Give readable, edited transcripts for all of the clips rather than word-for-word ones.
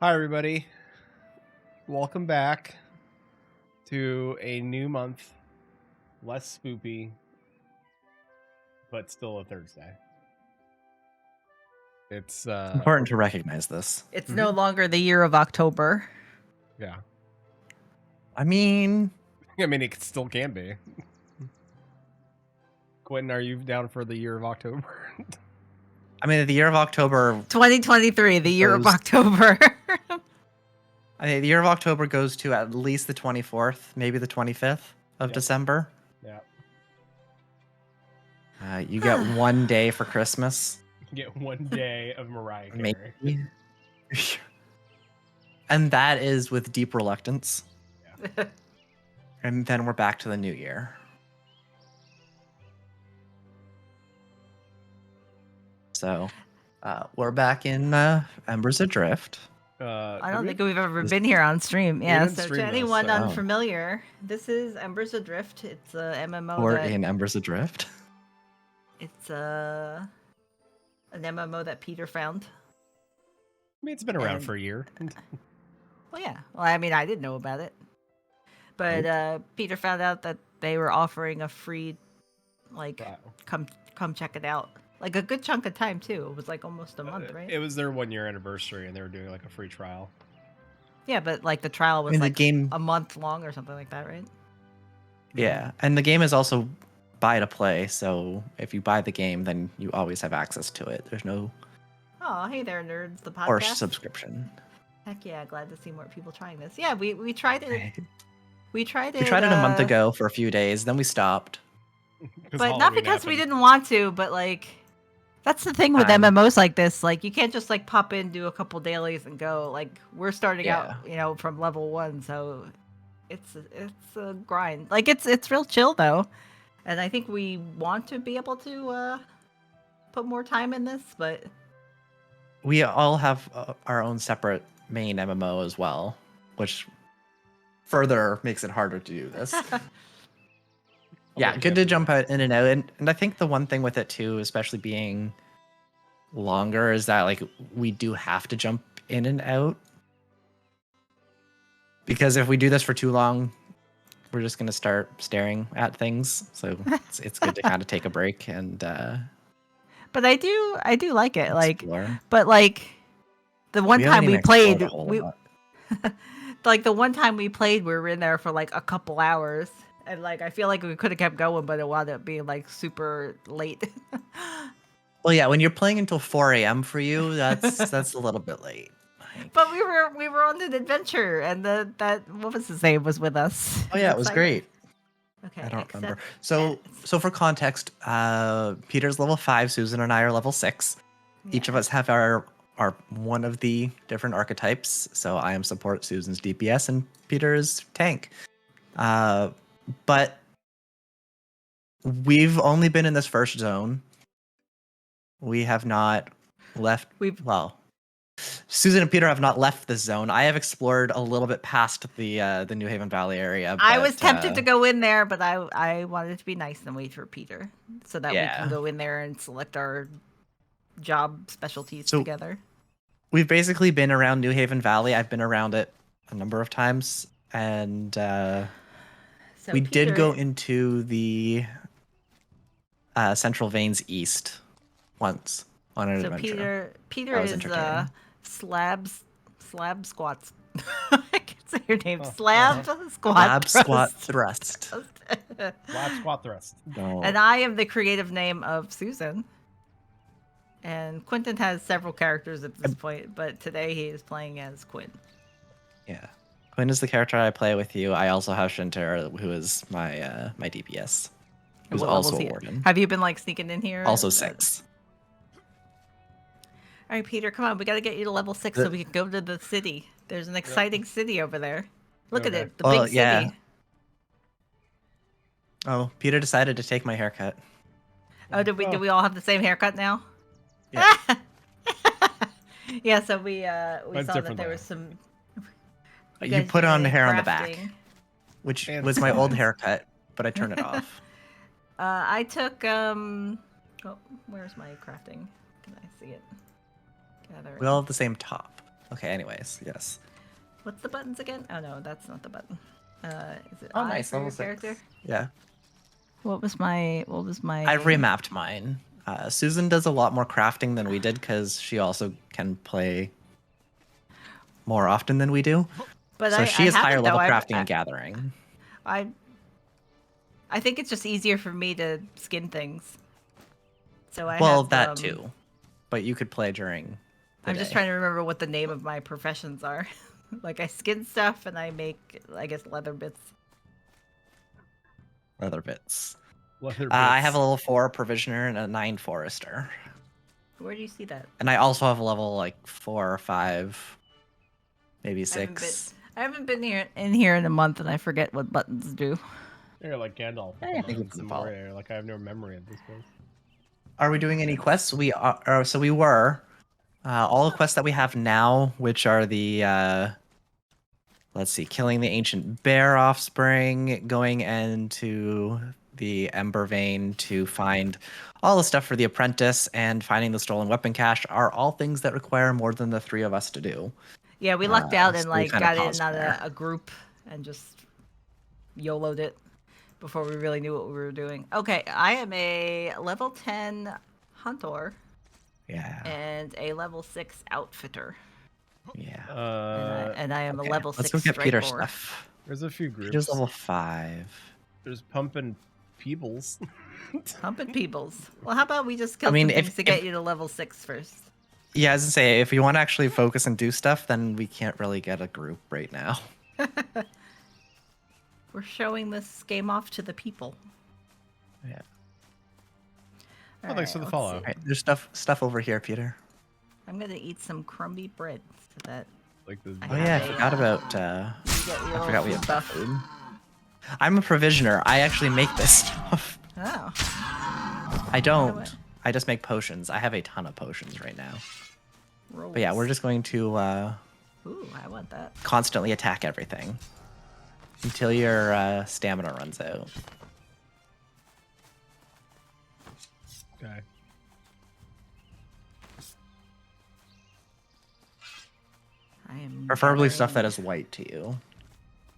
Hi, everybody. Welcome back to a new month, less spoopy, but still a Thursday. It's important to recognize this. It's no longer the year of October. Yeah. I mean, it still can be. Quentin, are you down for the year of October? the year of October. 2023, the year of October. The year of October goes to at least the 24th, maybe the 25th of December. Yeah. You get 1 day for Christmas. You get 1 day of Mariah Carey. Maybe. And that is with deep reluctance. Yeah. And then we're back to the new year. So, we're back in Embers Adrift. I don't think we've ever been here on stream. Yeah, so to anyone unfamiliar, this is Embers Adrift. It's a MMO. We're in Embers Adrift. It's an MMO that Peter found. It's been around for a year. Well, yeah. Well, I didn't know about it. But Peter found out that they were offering a free, come check it out. Like a good chunk of time too. It was like almost a month, right? It was their 1 year anniversary, and they were doing like a free trial. Yeah, but like the trial was the game a month long or something like that, right? Yeah, and the game is also buy to play. So if you buy the game, then you always have access to it. There's no. Oh, hey there, nerds! The podcast or subscription. Heck yeah! Glad to see more people trying this. Yeah, we tried it. We tried it. We tried it a month ago for a few days, then we stopped. But not because we didn't want to, but like. That's the thing with MMOs like this. Like, you can't just like pop in, do a couple dailies, and go. Like, we're starting out, from level 1, so it's a grind. Like, it's real chill though, and I think we want to be able to put more time in this, but we all have our own separate main MMO as well, which further makes it harder to do this. Yeah, good to jump out in and out. And I think the one thing with it too, especially being longer, is that like we do have to jump in and out. Because if we do this for too long, we're just gonna start staring at things. So it's good to kind of take a break and But I do like it. Explore. Like but like the one time we played like the one time we played, we were in there for like a couple hours. And like I feel like we could have kept going, but it wound up being like super late. Well, yeah, when you're playing until 4 a.m. for you, that's a little bit late. But we were on an adventure, and that what was his name was with us. Oh yeah, it was great. Okay, I don't remember. So for context, Peter's level 5, Susan and I are level 6. Yeah. Each of us have our one of the different archetypes. So I am support, Susan's DPS, and Peter is tank. But we've only been in this first zone. We have not left. Susan and Peter have not left this zone. I have explored a little bit past the New Haven Valley area. I was tempted to go in there, but I wanted to be nice and wait for Peter so that we can go in there and select our job specialties together. We've basically been around New Haven Valley. I've been around it a number of times, and we did go into the Central Veins East once on an adventure. Peter is Slab Squats. I can't say your name. Slab Squat Thrust. Slab Squat Thrust. No. And I am the creative name of Susan. And Quentin has several characters at this point, but today he is playing as Quinn. Yeah. Quinn is the character I play with you. I also have Shinter, who is my DPS, who's also a warden. Have you been like sneaking in here? Also 6. All right, Peter, come on. We got to get you to level 6 so we can go to the city. There's an exciting city over there. Look at it, the big city. Yeah. Oh, Peter decided to take my haircut. Oh, do we all have the same haircut now? Yeah. Yeah, so we saw that there was some. You put on the hair on the back, which was my old haircut, but I turned it off. I took oh, where's my crafting? Can I see it? We all have the same top. Okay. Anyways, yes. What's the buttons again? Oh no, that's not the button. Is it Oh, I nice. for Level your 6. character? Yeah. What was my? I've remapped mine. Susan does a lot more crafting than we did because she also can play more often than we do. But So she I is higher haven't, level though. crafting and gathering. I think it's just easier for me to skin things. So I Well, have, that too. But you could play during the I'm just day. trying to remember what the name of my professions are. Like I skin stuff and I make, I guess, leather bits. Leather bits. Leather bits. I have a level 4 provisioner and a 9 forester. Where do you see that? And I also have a level like 4 or 5, maybe 6. I haven't been in here in a month, and I forget what buttons do. You're like Gandalf. I think we can follow. Moria. Like I have no memory of this place. Are we doing any quests? We are. So we were. All the quests that we have now, which are the let's see, killing the ancient bear offspring, going into the Ember vein to find all the stuff for the apprentice, and finding the stolen weapon cache, are all things that require more than the 3 of us to do. Yeah, we lucked out and so we like kinda got in paused on there. a group and just YOLO'd it before we really knew what we were doing. Okay, I am a level 10 hunter Yeah. and a level 6 outfitter. Yeah. And I am a Okay, level let's 6 go get Peter striker. stuff. There's a few groups. Peter's level 5. There's pumping Peebles. Pumping Peebles. Well, how about we just kill mean, some things if- to get if- you to level 6 first? Yeah, as I say, if you want to actually focus and do stuff, then we can't really get a group right now. We're showing this game off to the people. Yeah. Oh, thanks for the let's follow. see. All right, there's stuff over here, Peter. I'm gonna eat some crumby bread so that Like the. Oh yeah, I Yeah. forgot about. you get your I forgot we little have food food. I'm a provisioner. I actually make this stuff. Oh. I don't. What? I just make potions. I have a ton of potions right now. Rolls. But yeah, we're just going to Ooh, I want that. constantly attack everything until your stamina runs out. Okay. I am Preferably stuff that gathering- is white to you,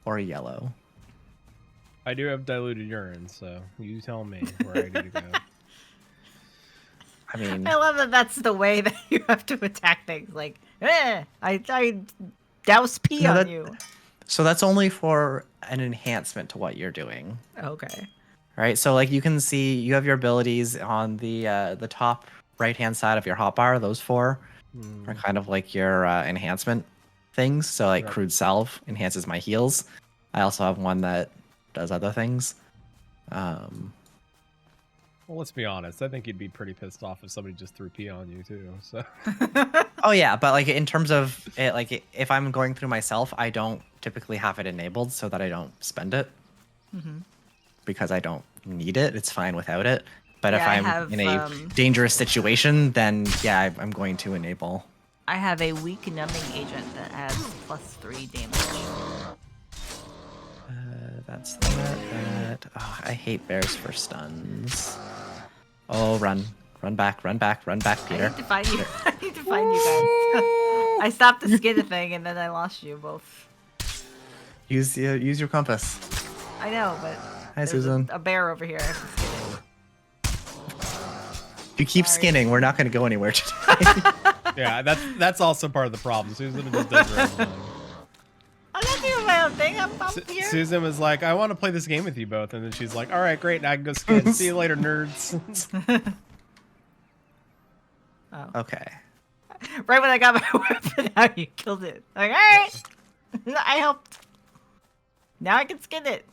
or yellow. I do have diluted urine, so you tell me where I need to go. I mean, I love that that's the way that you have to attack things. Like, I douse pee No, on that- you. so that's only for an enhancement to what you're doing. Okay. Right, so like you can see, you have your abilities on the top right-hand side of your hotbar. Those 4 are kind of like your enhancement things. So like Yep. crude salve enhances my heals. I also have one that does other things. Well, let's be honest. I think you'd be pretty pissed off if somebody just threw pee on you too. So. Oh yeah, but like in terms of it, like if I'm going through myself, I don't typically have it enabled so that I don't spend it. Because I don't need it. It's fine without it. But if Yeah, I I'm have, in a dangerous situation, then yeah, I'm going to enable. I have a weak numbing agent that adds +3 damage. That's that. Oh, I hate bears for stuns. Oh, run back, I Peter. need to find you. I need to find you guys. I stopped the skin thing and then I lost you both. Use your compass. I know, but Hi, there's Susan. a bear over here. I have to skin it. If you keep Sorry. skinning, we're not going to go anywhere today. Yeah, that's also part of the problem. Susan just does her own thing. I'm not doing my own thing. I'm up here. Susan was like, I want to play this game with you both. And then she's like, all right, great. Now I can go skin. See you later, nerds. Oh. Okay. Right when I got my weapon out, you killed it. Like, all right. I helped. Now I can skin it.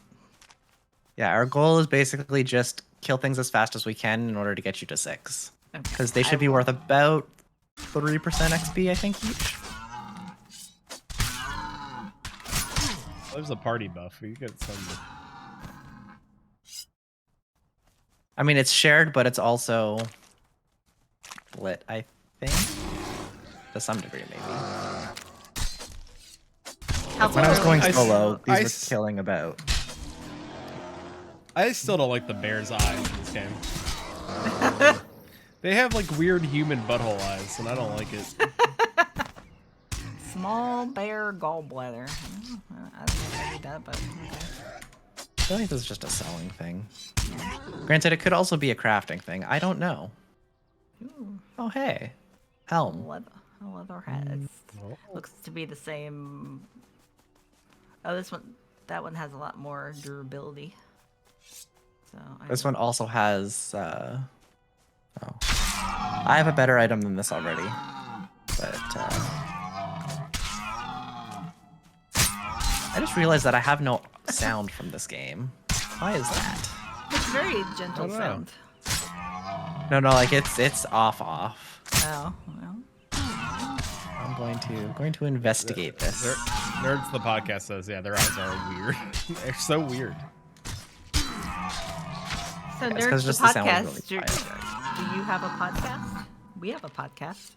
Yeah, our goal is basically just kill things as fast as we can in order to get you to 6. Okay. Because they should be worth about 3% XP, I think, each. There's a party buff. You get some. I mean, it's shared, but it's also lit, I think. To some degree, maybe. When I was going solo, these were killing about. I still don't like the bear's eyes in this game. They have like weird human butthole eyes, and I don't like it. Small bear gallbladder. I don't know if I need that, but okay. I feel like this is just a selling thing. Granted, it could also be a crafting thing. I don't know. Ooh. Oh, hey. Helm. Leather hat. Looks to be the same. Oh, that one has a lot more durability. So this one also has. Oh, I have a better item than this already, but I just realized that I have no sound from this game. Why is that? It's very gentle sound. No, like it's off. Oh, well. I'm going to investigate this. Nerds the podcast says, yeah, their eyes are weird. They're so weird. So Nerds the podcast, do you have a podcast? We have a podcast.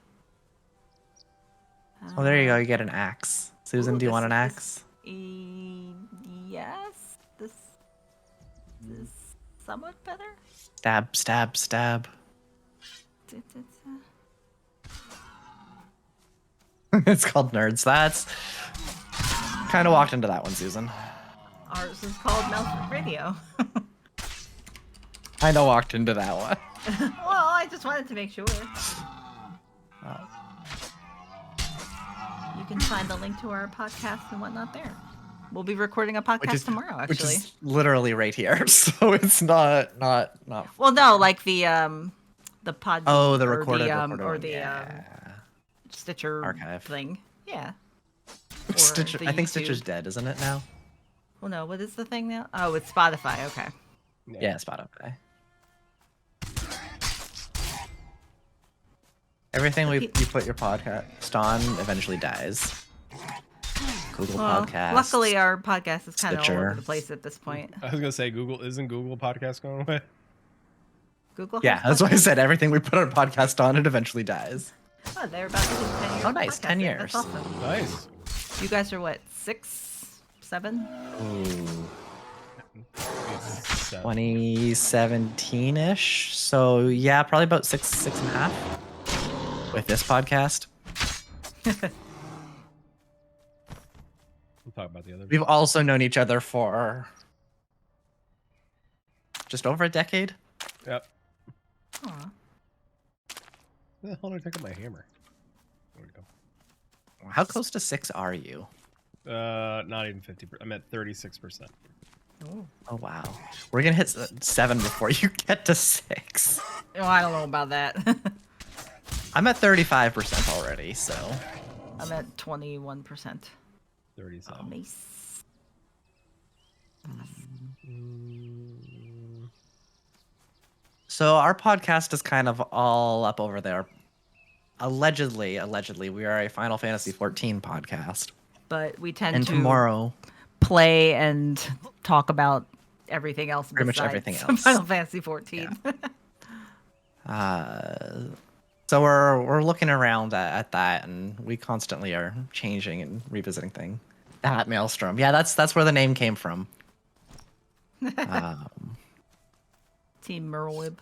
Oh, there you go. You get an axe. Susan, do you want an axe? Yes. This is somewhat better. Stab. It's called Nerds. That's kind of walked into that one, Susan. Ours is called Maelstrom Radio. I know walked into that one. Well, I just wanted to make sure. You can find the link to our podcast and whatnot there. We'll be recording a podcast tomorrow, actually. Which is literally right here, so it's not. Well, no, like the pod. Oh, the recorded Stitcher archive thing. Yeah. Stitcher. I think Stitcher's dead, isn't it now? Well, no. What is the thing now? Oh, it's Spotify. Okay. Yeah, Spotify. Everything you put your podcast on eventually dies. Google Podcast. Luckily, our podcast is kind of all over the place at this point. I was gonna say isn't Google Podcast going away? Google. Yeah, that's why I said everything we put our podcast on, it eventually dies. Oh, they're about to do 10 years. Oh, nice, 10 years. That's awesome. Nice. You guys are what, 6, 7? Ooh. 2017-ish. So yeah, probably about 6.5 with this podcast. We'll talk about the other. We've also known each other for just over a decade. Yep. Aww. Where the hell did I take up my hammer? Where'd it go? How close to 6 are you? Not even 50%. I'm at 36%. Oh wow. We're gonna hit 7 before you get to 6. Oh, I don't know about that. I'm at 35% already, so. I'm at 21%. 37. Nice. So our podcast is kind of all up over there. Allegedly, we are a Final Fantasy 14 podcast. But we tend and to tomorrow play and talk about everything else. Pretty much everything else. Final Fantasy 14. Yeah. So we're looking around at that, and we constantly are changing and revisiting things. That Maelstrom, yeah, that's where the name came from. Team Merlwib.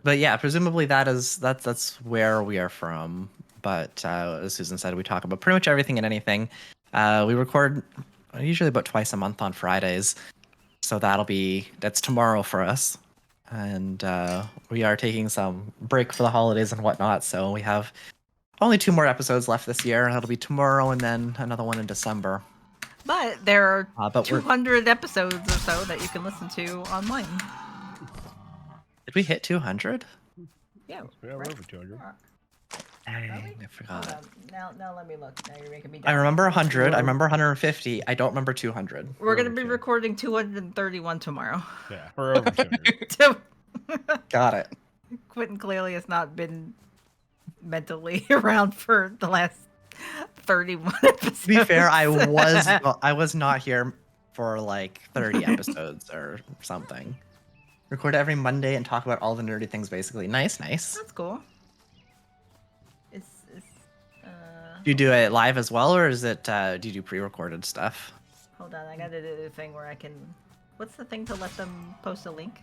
But yeah, presumably that's where we are from. But as Susan said, we talk about pretty much everything and anything. We record usually about twice a month on Fridays, so that's tomorrow for us. And we are taking some break for the holidays and whatnot, so we have only 2 more episodes left this year. That'll be tomorrow and then another one in December. But there are 200 episodes or so that you can listen to online. Did we hit 200? Yeah, we're over 200. Dang, I forgot. Now let me look. Now you're making me. I remember 100. I remember 150. I don't remember 200. We're gonna be recording 231 tomorrow. Yeah, we're over 200. Got it. Quentin clearly has not been mentally around for the last 31 episodes. To be fair, I was not here for like 30 episodes or something. Record every Monday and talk about all the nerdy things, basically. Nice. That's cool. Do you do it live as well, or is it? Do you do pre-recorded stuff? Hold on, I gotta do the thing where I can. What's the thing to let them post a link?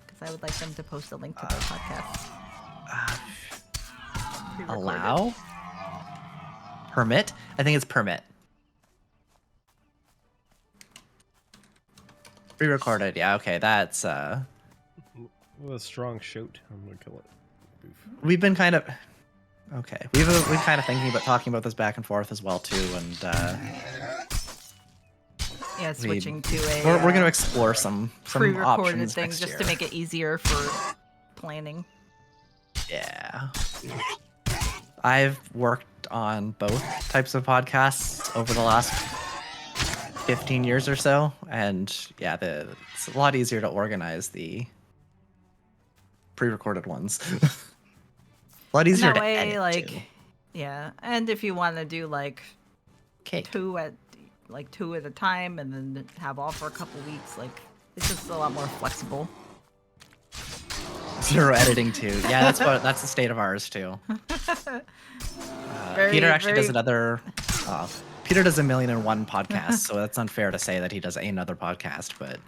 Because I would like them to post a link to their podcast. Allow? Permit? I think it's permit. Pre-recorded, yeah, okay, that's With a strong shoot, I'm gonna kill it. Oof. we've been kind of okay. We've kind of thinking about talking about this back and forth as well too, and yeah, switching to a we're gonna explore some pre-recorded options thing next just year. to make it easier for planning. Yeah. I've worked on both types of podcasts over the last 15 years or so, and yeah, it's a lot easier to organize the pre-recorded ones. A lot easier that to way, edit like, too. yeah, and if you want to do like Cake. two at a time and then have off for a couple weeks, like it's just a lot more flexible. Zero editing too. Yeah, that's the state of ours too. Peter actually does another. Peter does 1,000,001 podcasts, so that's unfair to say that he does another podcast. But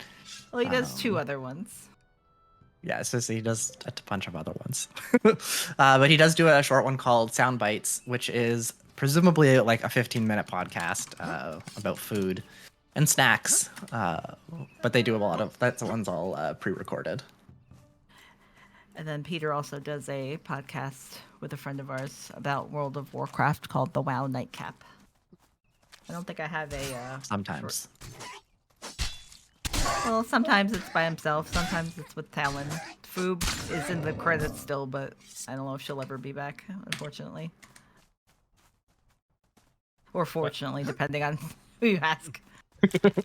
well, he does two other ones. Yeah, so he does a bunch of other ones. But he does do a short one called Sound Bites, which is presumably like a 15-minute podcast about food and snacks. But they do a lot of that one's all pre-recorded. And then Peter also does a podcast with a friend of ours about World of Warcraft called The WoW Nightcap. I don't think I have a Sometimes. Well, sometimes it's by himself, sometimes it's with Talon. Foob is in the credits still, but I don't know if she'll ever be back, unfortunately. Or fortunately, depending on who you ask.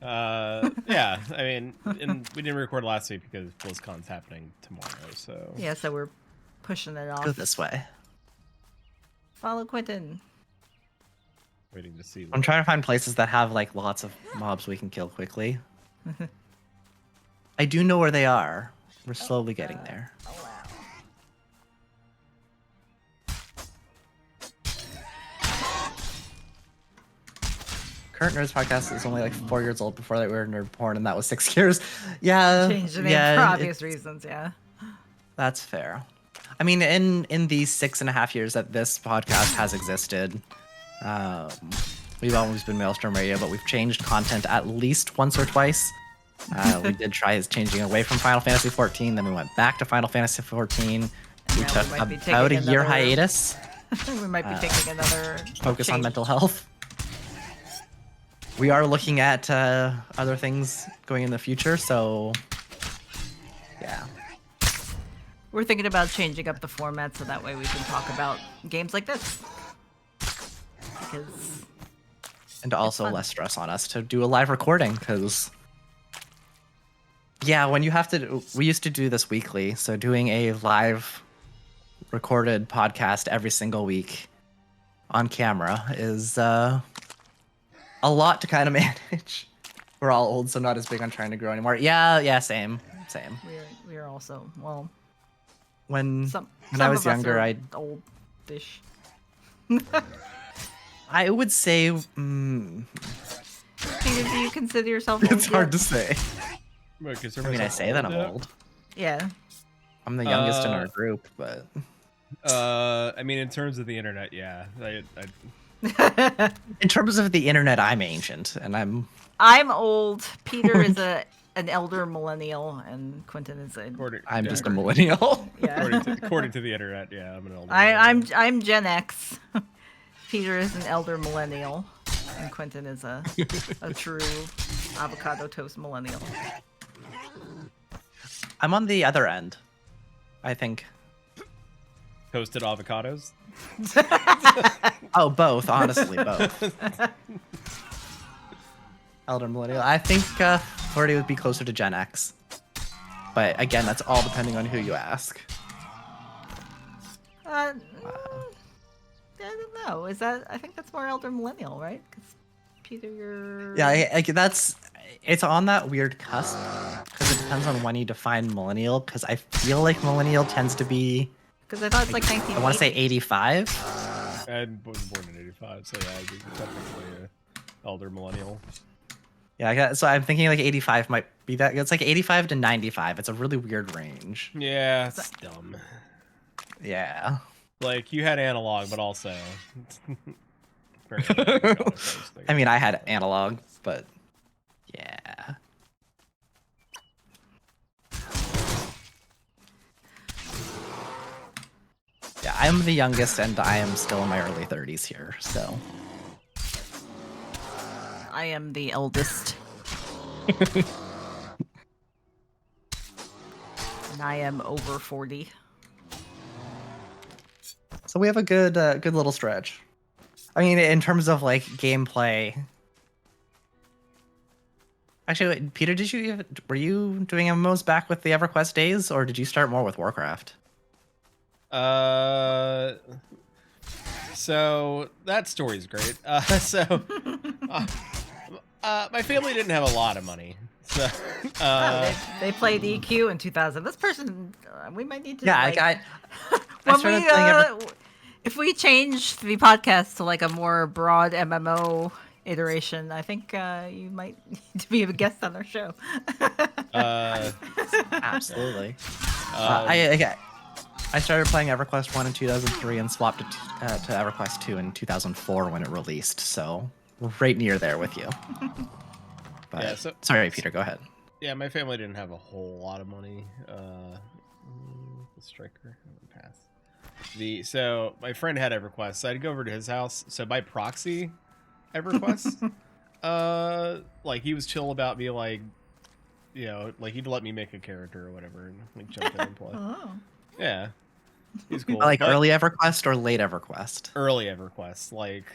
Yeah, I mean, we didn't record last week because BlizzCon's happening tomorrow, so... Yeah, so we're pushing it off. Go this way. Follow Quentin. Waiting to see... I'm trying to find places that have like lots of mobs we can kill quickly. I do know where they are. We're slowly getting there. Oh, wow. Current Nerds podcast is only like 4 years old before they were nerd porn, and that was 6 years. Yeah, Changed the name for obvious reasons, yeah. That's fair. I mean, in these 6.5 years that this podcast has existed, we've always been Maelstrom Radio, but we've changed content at least once or twice. We did try changing away from Final Fantasy 14, then we went back to Final Fantasy 14. We took about a year hiatus. We might be taking another focus on mental health. We are looking at other things going in the future, so yeah. We're thinking about changing up the format so that way we can talk about games like this. Because and also less stress on us to do a live recording, because yeah, when you have to, we used to do this weekly, so doing a live recorded podcast every single week on camera is a lot to kind of manage. We're all old, so not as big on trying to grow anymore. Yeah, same. We are also, well, when I was younger, I oldish. I would say Peter, do you consider yourself old? It's hard to say. I mean, I say that I'm old. Yeah. I'm the youngest in our group, but I mean, in terms of the internet, yeah. In terms of the internet, I'm ancient, and I'm old. Peter is an elder millennial, and Quentin is I'm just a millennial. Yeah. According to the internet, yeah, I'm an elder. I'm Gen X. Peter is an elder millennial, and Quentin is a true avocado toast millennial. I'm on the other end, I think. Toasted avocados? Oh, both. Honestly, both. Elder millennial. I think 40 would be closer to Gen X. But again, that's all depending on who you ask. I don't know. I think that's more elder millennial, right? Because Peter, you're... Yeah, it's on that weird cusp, because it depends on when you define millennial, because I feel like millennial tends to be... Because I thought it's like 1980. I want to say 85. I was born in 85, so yeah, I'd be technically an elder millennial. Yeah, so I'm thinking like 85 might be that. It's like 85 to 95. It's a really weird range. Yeah, it's dumb. Yeah. Like you had analog, but also. Very analog, I mean, I had analog, but yeah. Yeah, I'm the youngest, and I am still in my early 30s here, so. I am the eldest. And I am over 40. So we have a good little stretch. I mean, in terms of like gameplay. Actually, wait, Peter, were you doing MMOs back with the EverQuest days, or did you start more with Warcraft? So that story's great. My family didn't have a lot of money, so they played EQ in 2000. This person, we might need to. Yeah, like, I when we if we change the podcast to like a more broad MMO iteration, I think you might need to be a guest on our show. Absolutely. I started playing EverQuest 1 in 2003 and swapped it to EverQuest 2 in 2004 when it released, so right near there with you. But, yeah, so, sorry, Peter, go ahead. Yeah, my family didn't have a whole lot of money. The striker, pass. So my friend had EverQuest, so I'd go over to his house. So by proxy, EverQuest, like he was chill about me, like, you know, like he'd let me make a character or whatever and like jump in and play. Oh. Yeah, he's cool. Like early EverQuest or late EverQuest? Early EverQuest, like.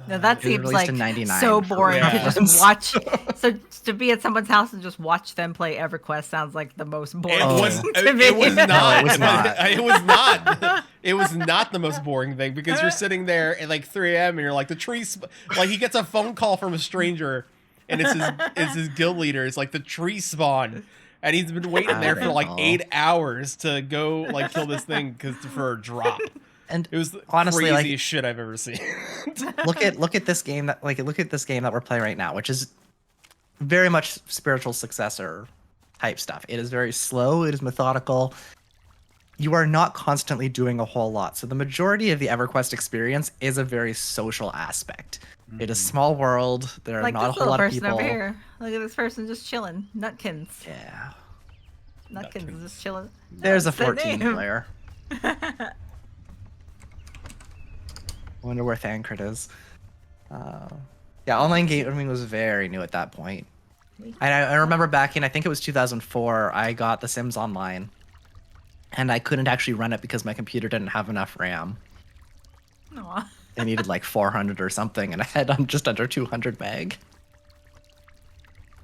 No, that seems like in so boring to reference. just watch. So to be at someone's house and just watch them play EverQuest sounds like the most boring. It was thing not. to me. No, it was not. It was not. It was not the most boring thing because you're sitting there at like 3 a.m. and you're like the trees. Like he gets a phone call from a stranger, and it's his guild leader. It's like the tree spawn, and he's been waiting there for like 8 hours to go like kill this thing for a drop. And it was the honestly, craziest like, shit I've ever seen. look at this game that we're playing right now, which is very much spiritual successor type stuff. It is very slow. It is methodical. You are not constantly doing a whole lot. So the majority of the EverQuest experience is a very social aspect. Mm-hmm. It is small world. There are like not a whole lot of people. Over here. Look at this person just chilling. Nutkins. Yeah. Nutkins is just chilling. There's a 14 player. I wonder where Thancred is. Yeah, online gaming was very new at that point. And I remember back in, I think it was 2004, I got The Sims Online. And I couldn't actually run it because my computer didn't have enough RAM. Aww. They needed like 400 or something, and I had just under 200 meg.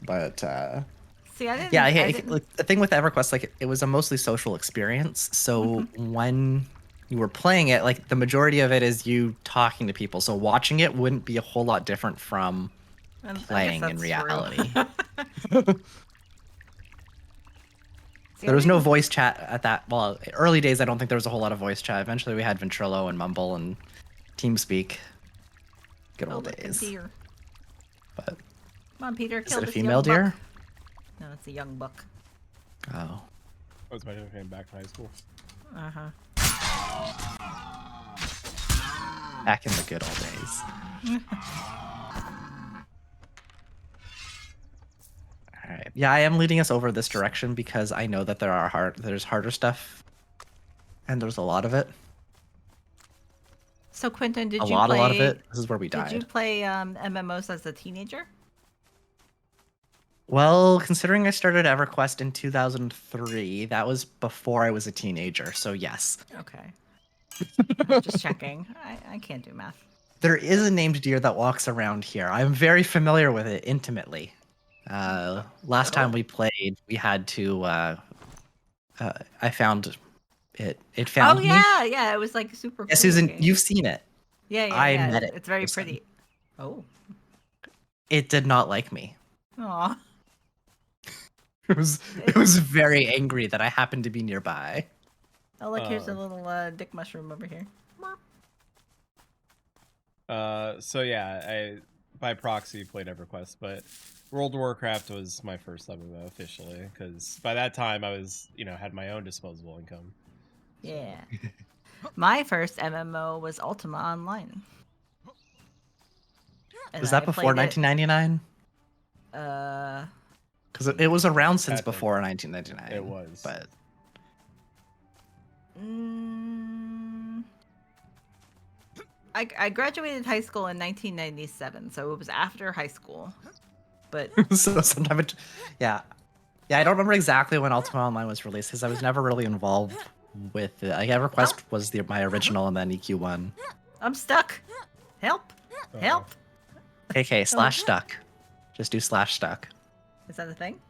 But, see, I didn't... Yeah, the thing with EverQuest, like, it was a mostly social experience. So when you were playing it, like the majority of it is you talking to people. So watching it wouldn't be a whole lot different from playing in reality. There was no voice chat at that. Well, early days, I don't think there was a whole lot of voice chat. Eventually, we had Ventrilo and Mumble and TeamSpeak. Good old days. Deer. But come on, Peter. Is it a female deer? Buck. No, it's a young buck. Oh. I was came back to high school. Back in the good old days. All right. Yeah, I am leading us over this direction because I know that there's harder stuff, and there's a lot of it. So Quentin, did you play? A lot of it. This is where we died. Did you play MMOs as a teenager? Well, considering I started EverQuest in 2003, that was before I was a teenager. So yes. Okay. Just checking. I can't do math. There is a named deer that walks around here. I'm very familiar with it intimately. Last time we played, we had to. I found it. It found me. Oh yeah. It was like super. Yeah, cool Susan, looking. you've seen it. Yeah. I met it. It's very pretty. Oh. It did not like me. Aw. It was very angry that I happened to be nearby. Oh look, here's a little dick mushroom over here. So yeah, by proxy played EverQuest, but World of Warcraft was my first MMO officially, because by that time I was, had my own disposable income. Yeah. My first MMO was Ultima Online. Was that before 1999? Because it was around since before 1999. It was. But I graduated high school in 1997, so it was after high school. But so sometime, yeah, I don't remember exactly when Ultima Online was released because I was never really involved with it. Like EverQuest was my original, and then EQ1. I'm stuck. Help! Help! KK /stuck. Just do /stuck. Is that a thing?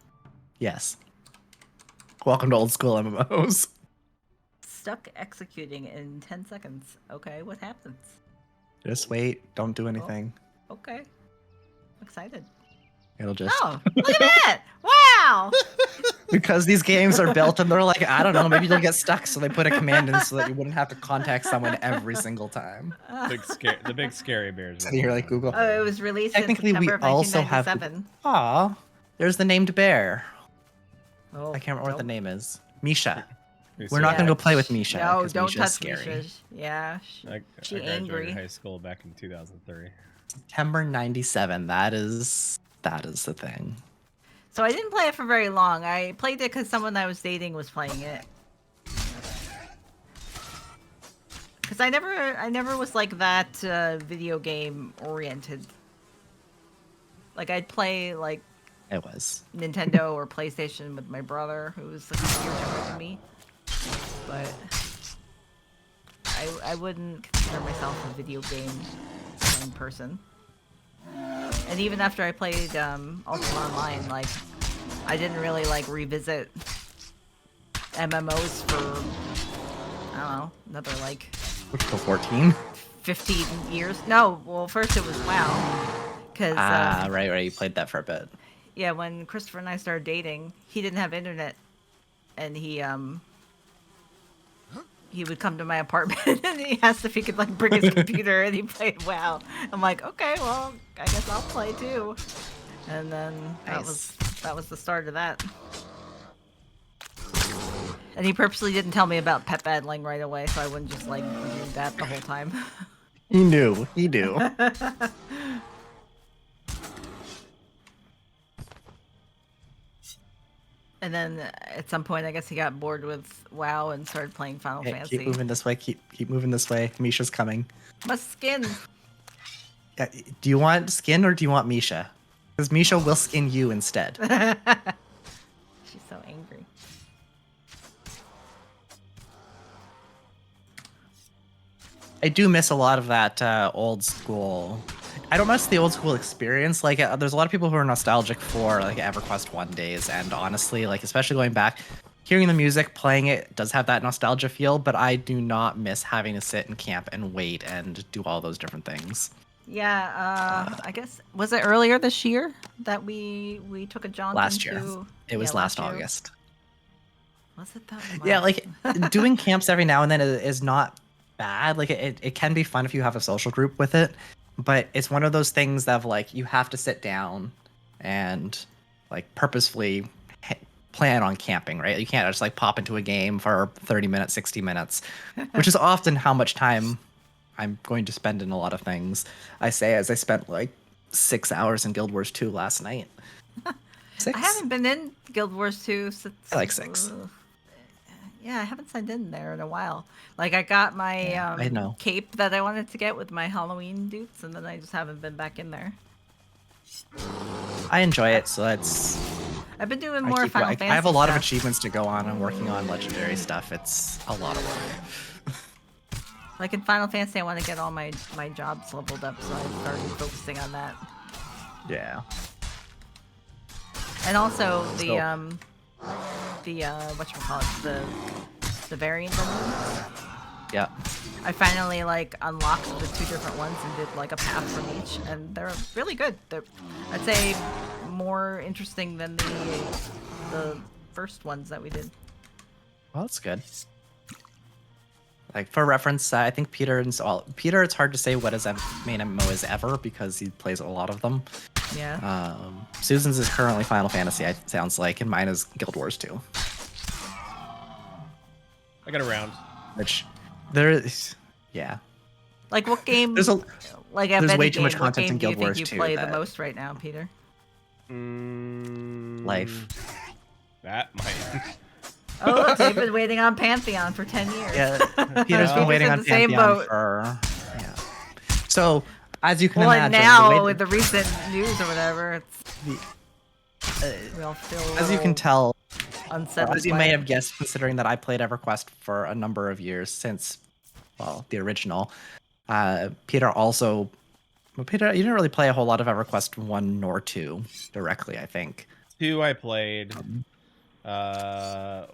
Yes. Welcome to old school MMOs. Stuck executing in 10 seconds. Okay, what happens? Just wait. Don't do anything. Oh, okay. I'm excited. It'll just... Oh, look at that! Wow! Because these games are built and they're like, I don't know, maybe you'll get stuck, so they put a command in so that you wouldn't have to contact someone every single time. The big scary bears. So you're like Google. Oh, it was released Technically, in September we also have. Aw, there's the named bear. Oh, I can't remember what the name is. Misha. Misha. We're not gonna go play with Misha. No, don't Misha's touch scary. Misha. Yeah, I she graduated angry. high school back in 2003. September 97. That is the thing. So I didn't play it for very long. I played it because someone I was dating was playing it. Because I never was like that video game oriented. Like I'd play like It was Nintendo or PlayStation with my brother, who was like a year younger than me. But I wouldn't consider myself a video game playing person. And even after I played Ultima Online, like I didn't really like revisit MMOs for I don't know, another like for 14. 15 years. No, well first it was WoW. Cause right. You played that for a bit. Yeah, when Christopher and I started dating, he didn't have internet, and he would come to my apartment and he asked if he could like bring his computer, and he played WoW. I'm like, okay, well, I guess I'll play too. And then that was the start of that. And he purposely didn't tell me about pet battling right away, so I wouldn't just like do that the whole time. He knew. And then at some point, I guess he got bored with WoW and started playing Final Fantasy. Keep moving this way. Keep moving this way. Misha's coming. My skin. Do you want skin or do you want Misha? Because Misha will skin you instead. She's so angry. I do miss a lot of that old school. I don't miss the old school experience. Like, there's a lot of people who are nostalgic for like EverQuest 1 days, and honestly, like especially going back, hearing the music, playing it does have that nostalgia feel. But I do not miss having to sit and camp and wait and do all those different things. Yeah, I guess was it earlier this year that we took a jaunt last into... year. It was last August. Was it that? Yeah, like doing camps every now and then is not bad. Like it can be fun if you have a social group with it. But it's one of those things that like you have to sit down and like purposefully plan on camping, right? You can't just like pop into a game for 30 minutes, 60 minutes, which is often how much time I'm going to spend in a lot of things. I say as I spent like 6 hours in Guild Wars 2 last night. 6? I haven't been in Guild Wars 2 since... I like 6. Yeah, I haven't signed in there in a while. Like, I got my cape that I wanted to get with my Halloween dudes, and then I just haven't been back in there. I enjoy it, so that's... I've been doing more Final Fantasy I have a lot stuff. of achievements to go on. I'm working on legendary stuff. It's a lot of work. Like, in Final Fantasy, I want to get all my jobs leveled up, so I started focusing on that. Yeah. And also, whatchamacallit, the variant balloons. Yeah. I finally like unlocked the 2 different ones and did like a path from each, and they're really good. They're, I'd say, more interesting than the first ones that we did. Well, that's good. Like for reference, I think Peter, it's hard to say what his main MMO is ever because he plays a lot of them. Yeah. Susan's is currently Final Fantasy, it sounds like, and mine is Guild Wars 2. I got a round. Which there is, yeah. Like what game? There's way too much what content game in Guild do you Wars think you 2 play the most right now, Peter? Life. That might. Oh, look, they've been waiting on Pantheon for 10 years. Yeah, Peter's been waiting on Pantheon for. Yeah. So, as you can imagine, and now with the recent news or whatever, we all feel. As you can tell, unsettled. As you may have guessed, considering that I played EverQuest for a number of years since, well, the original. Peter, you didn't really play a whole lot of EverQuest 1 nor 2 directly, I think. 2 I played. 1 a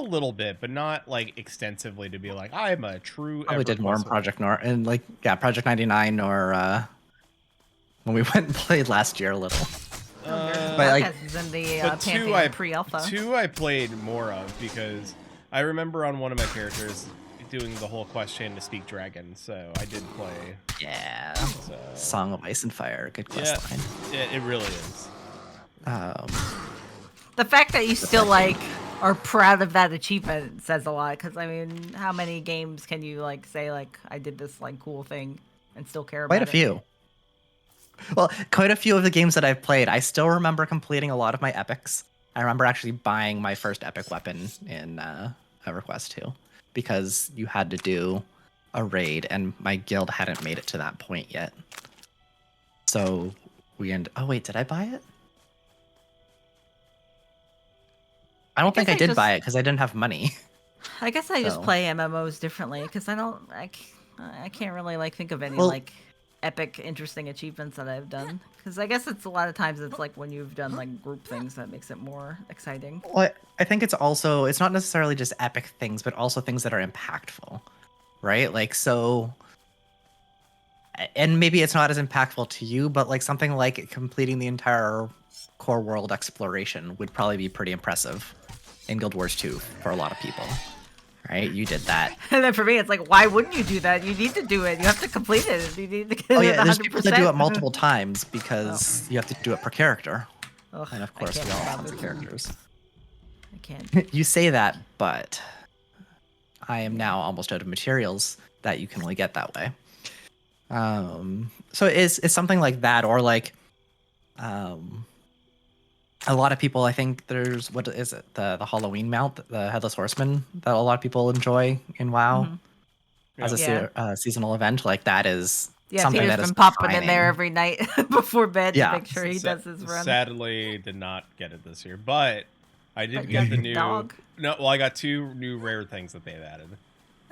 little bit, but not like extensively to be like I'm a true. Probably did more in Project Project 99 or when we went and played last year a little. But like in the 2 pre-alpha. 2 I played more of because I remember on one of my characters doing the whole quest chain to speak dragon, so I did play. Yeah. Song of Ice and Fire, good quest line. Yeah, it really is. The fact that you still like are proud of that achievement says a lot. Because I mean, how many games can you like say like I did this like cool thing and still care about it? Quite a few. Well, quite a few of the games that I've played, I still remember completing a lot of my epics. I remember actually buying my first epic weapon in EverQuest 2 because you had to do a raid, and my guild hadn't made it to that point yet. So oh wait, did I buy it? I don't think I did buy it because I didn't have money. I guess I just play MMOs differently because I can't really like think of any like epic interesting achievements that I've done, because I guess it's a lot of times it's like when you've done like group things that makes it more exciting. Well, I think it's not necessarily just epic things, but also things that are impactful, right? Like, so, and maybe it's not as impactful to you, but like something like completing the entire core world exploration would probably be pretty impressive in Guild Wars 2 for a lot of people. Right, you did that. And then for me, it's like, why wouldn't you do that? You need to do it. You have to complete it. You need to get it 100%. There's people that do it multiple times because you have to do it per character. Ugh, and of course, we all have tons of characters. I can't. You say that, but I am now almost out of materials that you can only get that way. So it's something like that, or like, a lot of people, I think there's, what is it? The Halloween mount, the Headless Horseman, that a lot of people enjoy in WoW as a seasonal event. Like that is something Peter's that is been popping in there every night before bed to make sure he does his run. Sadly, did not get it this year, but I did get the new dog. No, well, I got 2 new rare things that they've added.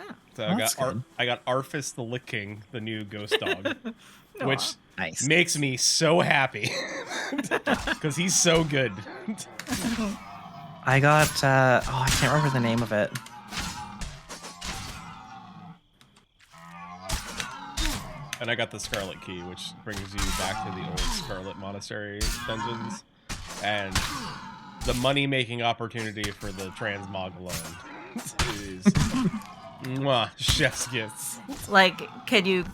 Oh. So I got Arfus the Lick King, the new ghost dog. Which nice. Makes me so happy because he's so good. I got I can't remember the name of it. And I got the Scarlet Key, which brings you back to the old Scarlet Monastery dungeons and the money-making opportunity for the transmog alone is mwah, chef's gifts. Like, can you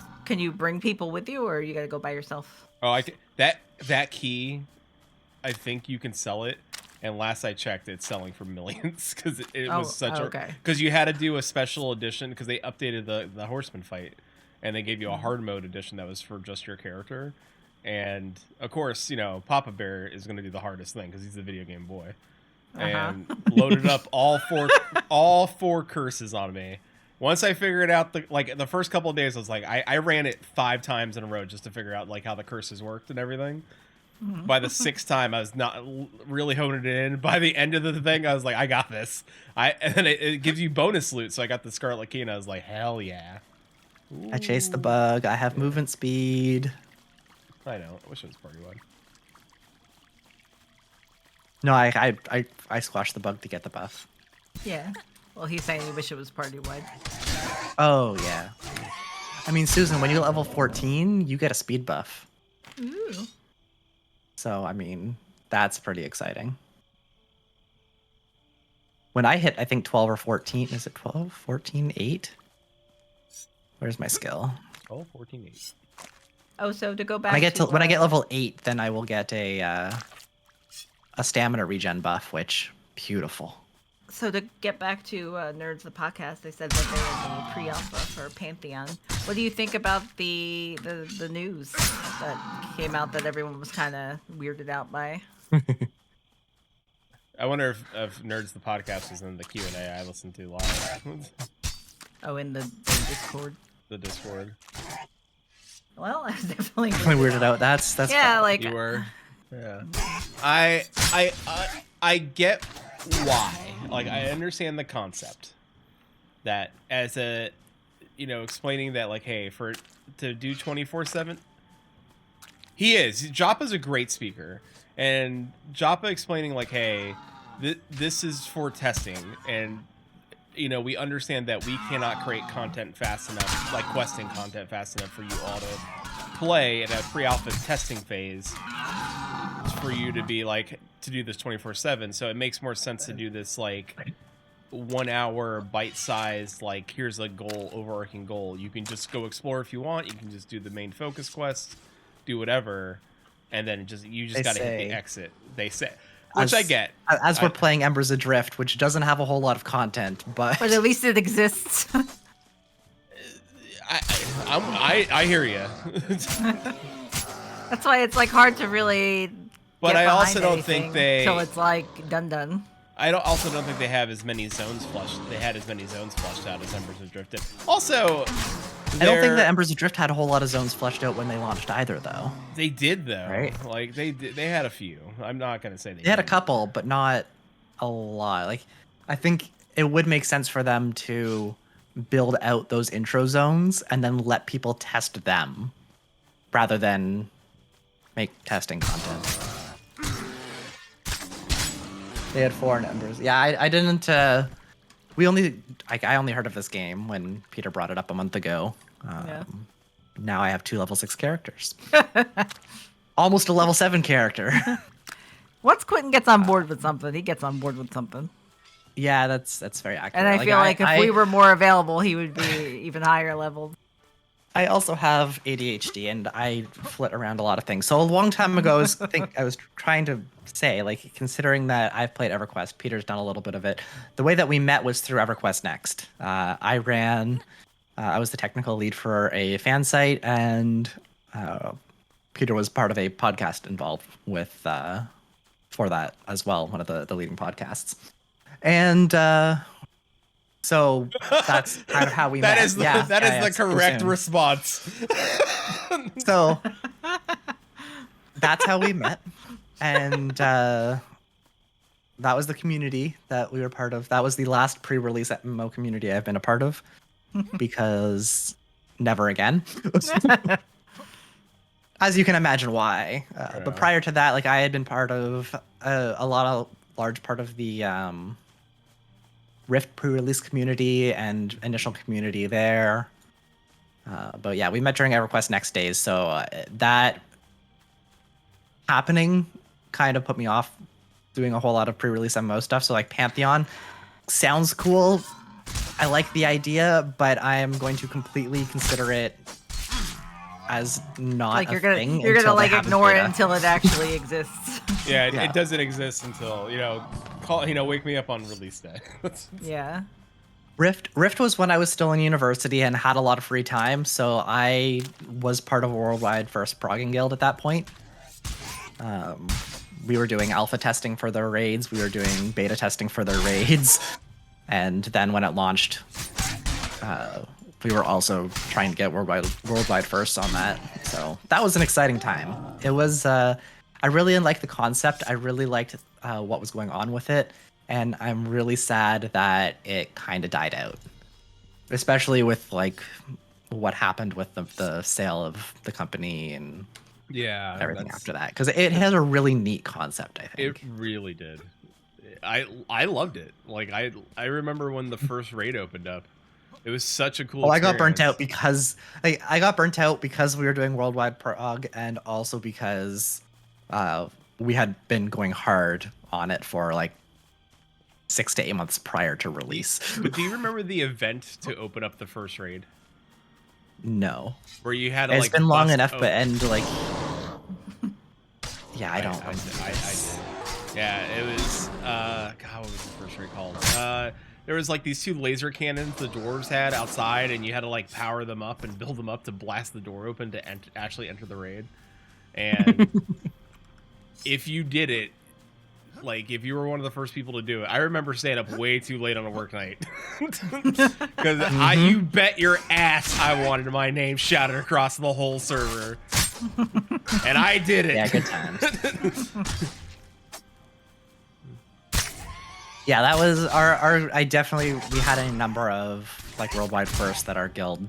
bring people with you, or you gotta go by yourself? Oh, that key, I think you can sell it. And last I checked, it's selling for millions because it was such because you had to do a special edition because they updated the Horseman fight, and they gave you a hard mode edition that was for just your character. And of course, you know, Papa Bear is going to do the hardest thing because he's the video game boy, and loaded up all four curses on me. Once I figured out the first couple of days, I was like, I ran it 5 times in a row just to figure out like how the curses worked and everything. Mm-hmm. By the 6th time, I was not really honing it in. By the end of the thing, I was like, I got this. And then it gives you bonus loot, so I got the Scarlet Key, and I was like, hell yeah. Ooh. I chased the bug. I have movement speed. I know. I wish it was party wide. No, I squashed the bug to get the buff. Yeah. Well, he's saying he wish it was party-wide. Oh, yeah. I mean, Susan, when you level 14, you get a speed buff. Ooh. So, I mean, that's pretty exciting. when I hit, I think 12 or 14. Is it 12, 14, 8? Where's my skill? 12, 14, 8. Oh, so to go back when I get level 8, then I will get a stamina regen buff, which beautiful. So to get back to Nerds the podcast, they said that they had the pre-alpha for Pantheon. What do you think about the news that came out that everyone was kind of weirded out by? I wonder if Nerds the podcast was in the Q&A I listened to live. Oh, in the Discord. The Discord. Well, I was definitely weirded out. That's yeah, fun. like you were. Yeah. I get why. Like, I understand the concept that as a, explaining that, like, hey, to do 24/7, Joppa's a great speaker, and Joppa explaining, like, hey, this is for testing, and we understand that we cannot create content fast enough, like questing content fast enough for you all to play in a pre-alpha testing phase for you to be like to do this 24/7. So it makes more sense to do this like 1 hour bite-sized, like, here's a goal, overarching goal. You can just go explore if you want. You can just do the main focus quest, do whatever, and then you just got to hit the exit. They say. Which I get. As we're playing Embers Adrift, which doesn't have a whole lot of content, but at least it exists. I hear you. That's why it's like hard to really. But I also don't think until it's like done. I also don't think they have as many zones flushed. They had as many zones flushed out as Embers Adrift did. Also, I don't think that Embers Adrift had a whole lot of zones flushed out when they launched either, though. They did, though. Right? Like they had a few. I'm not gonna say they had a couple, but not a lot. Like, I think it would make sense for them to build out those intro zones and then let people test them, rather than make testing content. They had 4 in Embers. Yeah, I didn't. I only heard of this game when Peter brought it up a month ago. Yeah. Now I have 2 level 6 characters. Almost a level 7 character. Once Quentin gets on board with something, he gets on board with something. Yeah, that's very accurate. And I feel like if we were more available, he would be even higher leveled. I also have ADHD, and I flit around a lot of things. So a long time ago, I was trying to say, like, considering that I've played EverQuest, Peter's done a little bit of it. The way that we met was through EverQuest Next. I was the technical lead for a fan site, and Peter was part of a podcast involved with for that as well, one of the leading podcasts. And so that's kind of how we met. That is the correct response. So that's how we met. And that was the community that we were part of. That was the last pre-release MMO community I've been a part of, because never again. As you can imagine why. But prior to that, like, I had been part of a large part of the Rift pre-release community and initial community there. But yeah, we met during EverQuest Next days, so that happening kind of put me off doing a whole lot of pre-release MMO stuff. So like Pantheon sounds cool. I like the idea, but I am going to completely consider it as not like you're gonna like ignore it until it actually exists. Yeah, it doesn't exist until wake me up on release day. Yeah. Rift was when I was still in university and had a lot of free time, so I was part of a worldwide first progging guild at that point. We were doing alpha testing for their raids, we were doing beta testing for their raids, and then when it launched, we were also trying to get worldwide firsts on that. So that was an exciting time. It was, I really liked the concept. I really liked what was going on with it. And I'm really sad that it kind of died out, especially with like what happened with the sale of the company and everything after that. Because it has a really neat concept, I think. It really did. I loved it. Like I remember when the first raid opened up. It was such a cool experience. I got burnt out because we were doing worldwide prog, and also because we had been going hard on it for like 6 to 8 months prior to release. But do you remember the event to open up the first raid? No. Where you had to, it's like, been long bust enough, open- but and like, yeah, I don't. I did. Yeah, it was. God, what was the first raid called? There was like these 2 laser cannons the dwarves had outside, and you had to like power them up and build them up to blast the door open to actually enter the raid. And if you did it, like if you were one of the first people to do it, I remember staying up way too late on a work night because you bet your ass I wanted my name shouted across the whole server, and I did it. Yeah, good times. Yeah, that was our. We had a number of like worldwide firsts that our guild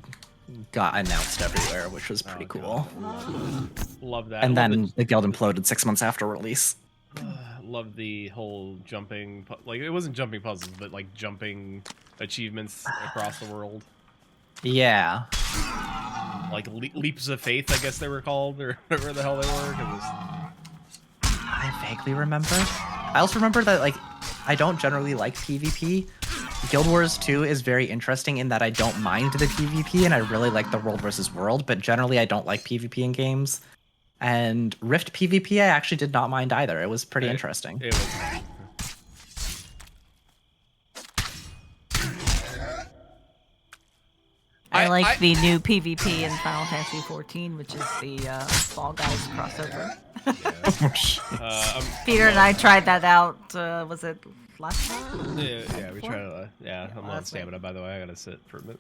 got announced everywhere, which was pretty cool. Love that. And then the guild imploded 6 months after release. Love the whole jumping, like it wasn't jumping puzzles, but like jumping achievements across the world. Yeah. Like leaps of faith, I guess they were called, or whatever the hell they were. I vaguely remember. I also remember that like I don't generally like PvP. Guild Wars 2 is very interesting in that I don't mind the PvP and I really like the world versus world, but generally I don't like PvP in games. And Rift PvP I actually did not mind either. It was pretty interesting. It was. I like the new PvP in Final Fantasy 14, which is the Fall Guys crossover. Peter and I tried that out. Was it last time? Yeah, we tried it. Yeah, I'm on stamina, by the way. I gotta sit for a minute.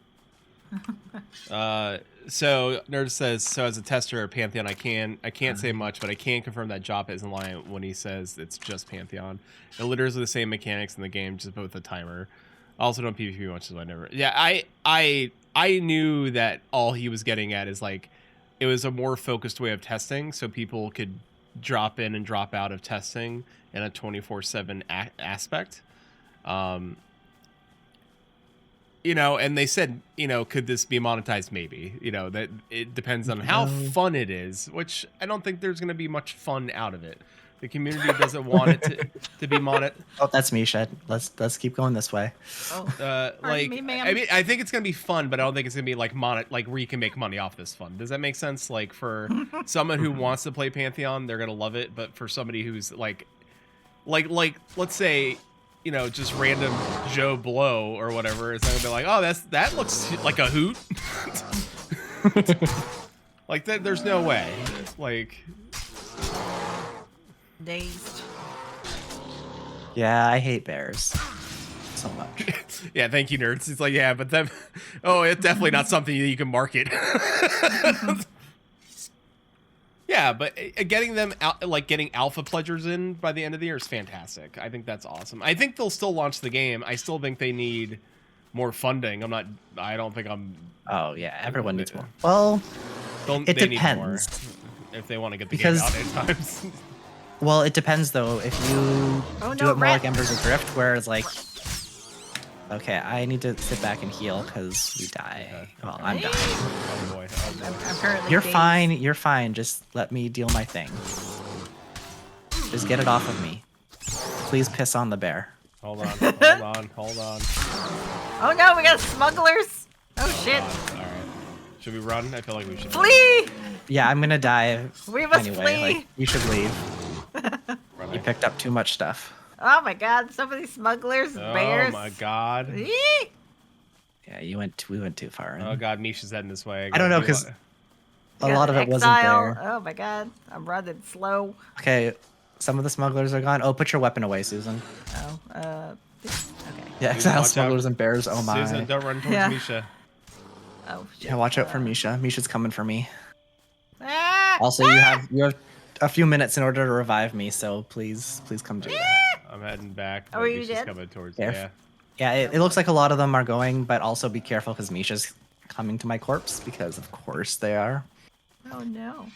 So Nerd says, so as a tester at Pantheon, I can't say much, but I can confirm that Jop isn't lying when he says it's just Pantheon. It literally is the same mechanics in the game, just with a timer. I also don't PvP much, so I never. Yeah, I knew that all he was getting at is like it was a more focused way of testing, so people could drop in and drop out of testing in a 24/7 aspect. You know, and they said, you know, could this be monetized? Maybe, you know, that it depends on how fun it is, which I don't think there's going to be much fun out of it. The community doesn't want it to be monetized. Oh, that's Misha. Let's keep going this way. I mean, I think it's going to be fun, but I don't think it's going to be like where you can make money off this fun. Does that make sense? Like for someone who wants to play Pantheon, they're going to love it. But for somebody who's like, let's say, you know, just random Joe Blow or whatever, it's not gonna be like, oh, that looks like a hoot. Like that, there's no way. Like, dazed. Yeah, I hate bears so much. Yeah, thank you, nerds. It's like, yeah, but them. Oh, it's definitely not something that you can market. Yeah, but getting them out, like getting alpha pledgers in by the end of the year is fantastic. I think that's awesome. I think they'll still launch the game. I still think they need more funding. I don't think I'm. Oh yeah, everyone needs more. Well, it depends if they want to get the game out in times. Well, it depends though. If you do it more like Embers Adrift, where it's like, okay, I need to sit back and heal because we die. Well, I'm dying. Oh boy. I'm currently You're dazed. fine. You're fine. Just let me deal my thing. Just get it off of me. Please piss on the bear. Hold on. Oh no, we got smugglers. Oh shit. All right. Should we run? I feel like we should. Flee! Yeah, I'm gonna die. We must anyway. flee. Like, you should leave. You picked up too much stuff. Oh my god, some of these smugglers, bears. Oh my god. Eek. Yeah, we went too far. Oh god, Misha's heading this way. I don't know because a lot of it wasn't there. Oh my god, I'm running slow. Okay, some of the smugglers are gone. Oh, put your weapon away, Susan. Oh, okay. Yeah, exile smugglers and bears. Oh my. Susan, don't run towards Misha. Oh shit. Yeah, watch out for Misha. Misha's coming for me. Ah! Also, you have a few minutes in order to revive me, so please come do that. I'm heading back. Oh, are you Misha's dead? coming towards Yeah, it looks like a lot of them are going, but also be careful because Misha's coming to my corpse because of course they are. Oh no.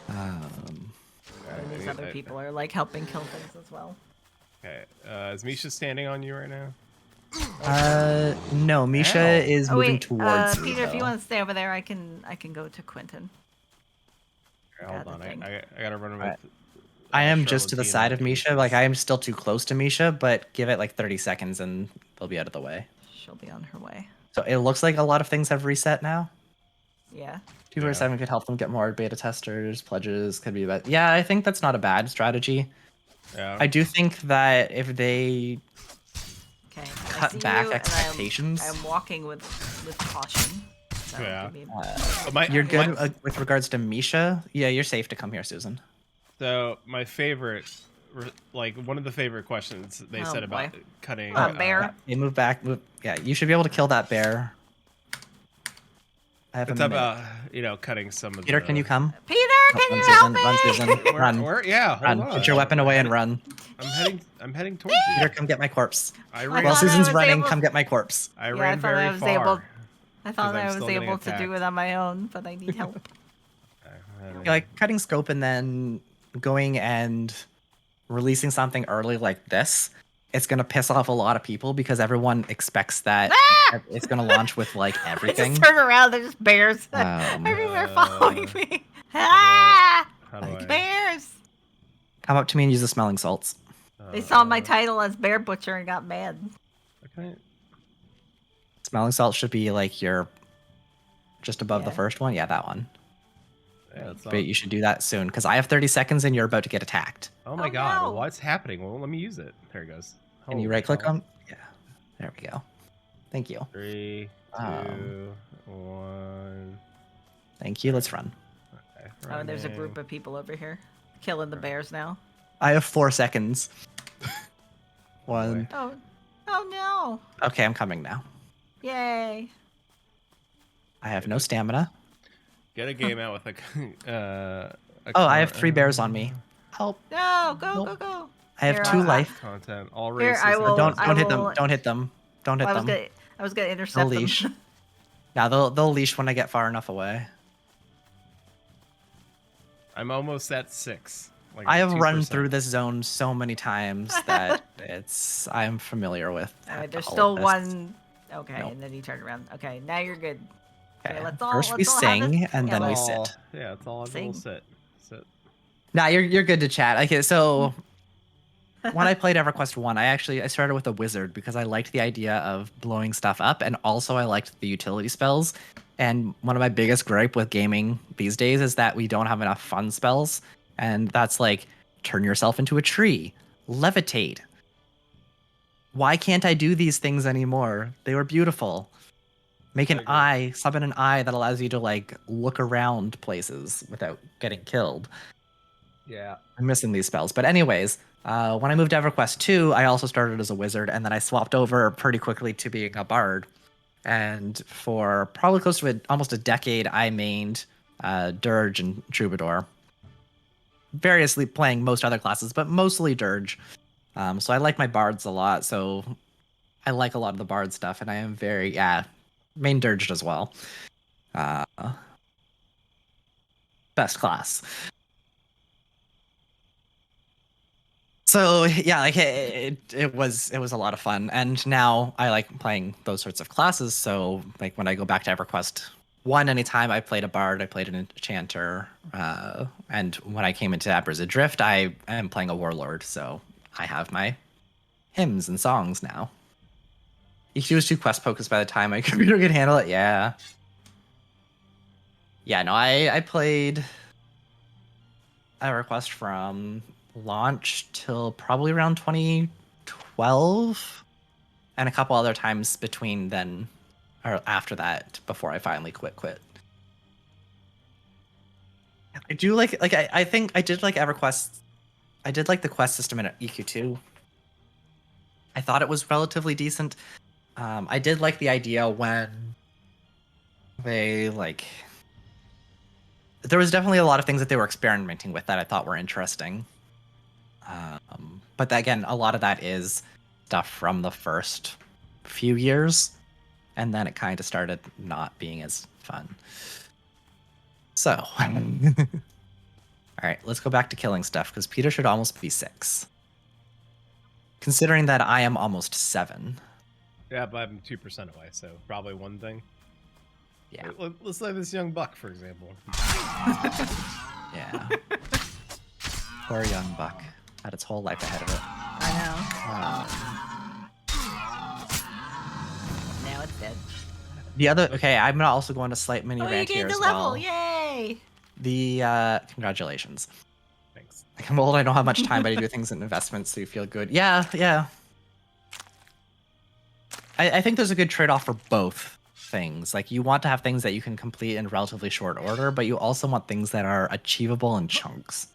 Um, And these other people are like helping kill things as well. Okay. Is Misha standing on you right now? no, Misha is moving towards me. Peter, if you though. want to stay over there, I can go to Quentin. Okay, hold on. I gotta run with I am just to the side of Misha. Like, I am still too close to Misha, but give it like 30 seconds and they'll be out of the way. She'll be on her way. So it looks like a lot of things have reset now. Yeah. 247 could help them get more beta testers. Pledges could be bad. Yeah, I think that's not a bad strategy. Yeah. I do think that if they cut back you, expectations. I'm walking with caution. So Yeah. You're good with regards to Misha. Yeah, you're safe to come here, Susan. So my favorite, like one of the favorite questions they said about cutting. Bear. Hey, move back. Move. Yeah, you should be able to kill that bear. I have it's a minute. about cutting some of. Peter, can you come? Peter, can you help me? Run, Susan. Run. Yeah, hold run. on. Put your weapon away and run. I'm heading towards you. Peter, come get my corpse. While Susan's running, come get my corpse. I ran very far. I thought I was able to do it on my own, but I need help. Like cutting scope and then going and releasing something early like this, it's gonna piss off a lot of people because everyone expects that it's gonna launch with like everything. I just turn around, there's bears everywhere following me. Bears! Come up to me and use the smelling salts. They saw my title as Bear Butcher and got mad. Okay. Smelling salt should be like your just above the first one. Yeah, that one. Yeah, but you should do that soon because I have 30 seconds and you're about to get attacked. Oh my god, no. What's happening? Well, let me use it. There it goes. Can you right click on? Yeah. There we go. Thank you. 3, 2, 1. Thank you. Let's run. Okay, oh, there's a group of people over here killing the bears now. I have 4 seconds. 1. Oh no. Okay, I'm coming now. Yay. I have no stamina. Get a game out with I have 3 bears on me. Help. No, go. I have 2 life. Content. All races. Don't hit them. Don't hit them. Don't hit them. I was gonna intercept them. Leash. Now they'll leash when I get far enough away. I'm almost at 6. Like I have run through this zone so many times that I'm familiar with. Alright, there's still one. Okay, nope. And then you turn around. Okay, now you're good. Okay, First we sing and then we sit. Yeah, it's all we'll sit. Nah, you're good to chat. Okay, so when I played EverQuest 1, I started with a wizard because I liked the idea of blowing stuff up, and also I liked the utility spells. And one of my biggest gripe with gaming these days is that we don't have enough fun spells, and that's like turn yourself into a tree, levitate. Why can't I do these things anymore? They were beautiful. Make an eye, summon an eye that allows you to like look around places without getting killed. Yeah. I'm missing these spells. But anyways, when I moved to EverQuest 2, I also started as a wizard, and then I swapped over pretty quickly to being a bard. And for probably close to almost a decade, I mained Dirge and Troubadour. Variously playing most other classes, but mostly Dirge. So I like my bards a lot, so I like a lot of the bard stuff, and I am very, main Dirged as well. Best class. So yeah, like it was a lot of fun, and now I like playing those sorts of classes. So like when I go back to EverQuest 1, anytime I played a bard, I played an enchanter, and when I came into Embers Adrift, I am playing a warlord. So I have my hymns and songs now. EQ was too quest focused by the time my computer could handle it. Yeah. No, I played EverQuest from launch till probably around 2012, and a couple other times between then or after that before I finally quit. I do like I think I did like EverQuest. I did like the quest system in EQ2. I thought it was relatively decent. I did like the idea when they there was definitely a lot of things that they were experimenting with that I thought were interesting. But again, a lot of that is stuff from the first few years, and then it kind of started not being as fun. So, all right, let's go back to killing stuff, because Peter should almost be 6. Considering that I am almost 7. Yeah, but I'm 2% away, so probably one thing. Yeah. Let's say this young buck, for example. Yeah. Poor young buck had its whole life ahead of it. I know. Now it's dead. The other, okay, I'm also going to slight mini Oh, you rant here gained as a level! well. Yay! The congratulations. Thanks. I'm old. I don't have much time, but I do things in investments, so you feel good. Yeah. I think there's a good trade-off for both things. Like, you want to have things that you can complete in relatively short order, but you also want things that are achievable in chunks.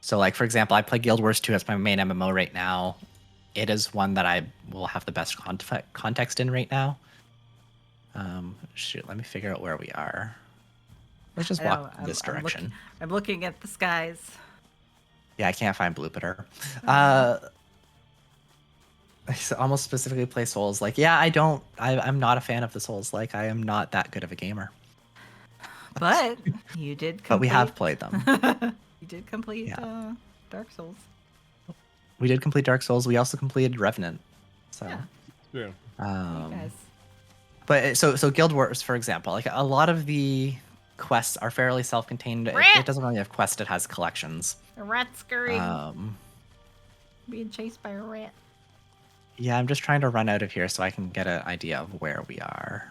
So, like, for example, I play Guild Wars 2 as my main MMO right now. It is one that I will have the best context in right now. Shoot, let me figure out where we are. Let's just walk in this direction. I'm looking at the skies. Yeah, I can't find Bloopeter. I almost specifically play Souls. Like, yeah, I'm not a fan of the Souls. Like, I am not that good of a gamer. But you did complete. But we have played them. You did complete Dark Souls. We did complete Dark Souls. We also completed Revenant. So, yeah. Guys. But so Guild Wars, for example, like a lot of the quests are fairly self-contained. It doesn't really have quests. It has collections. A rat scurrying. Being chased by a rat. Yeah, I'm just trying to run out of here so I can get an idea of where we are.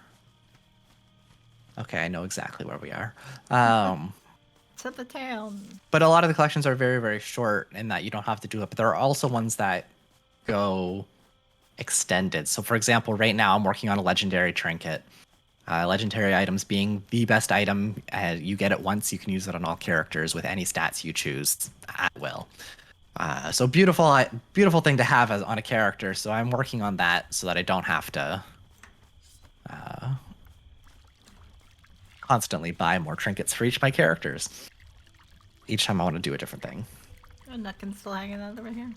Okay, I know exactly where we are. To the town. But a lot of the collections are very, very short in that you don't have to do it. But there are also ones that go extended. So, for example, right now I'm working on a legendary trinket. Legendary items being the best item. You get it once, you can use it on all characters with any stats you choose at will. So beautiful thing to have on a character. So I'm working on that so that I don't have to constantly buy more trinkets for each of my characters. Each time I want to do a different thing. Oh, Nuckin's still hanging out over here.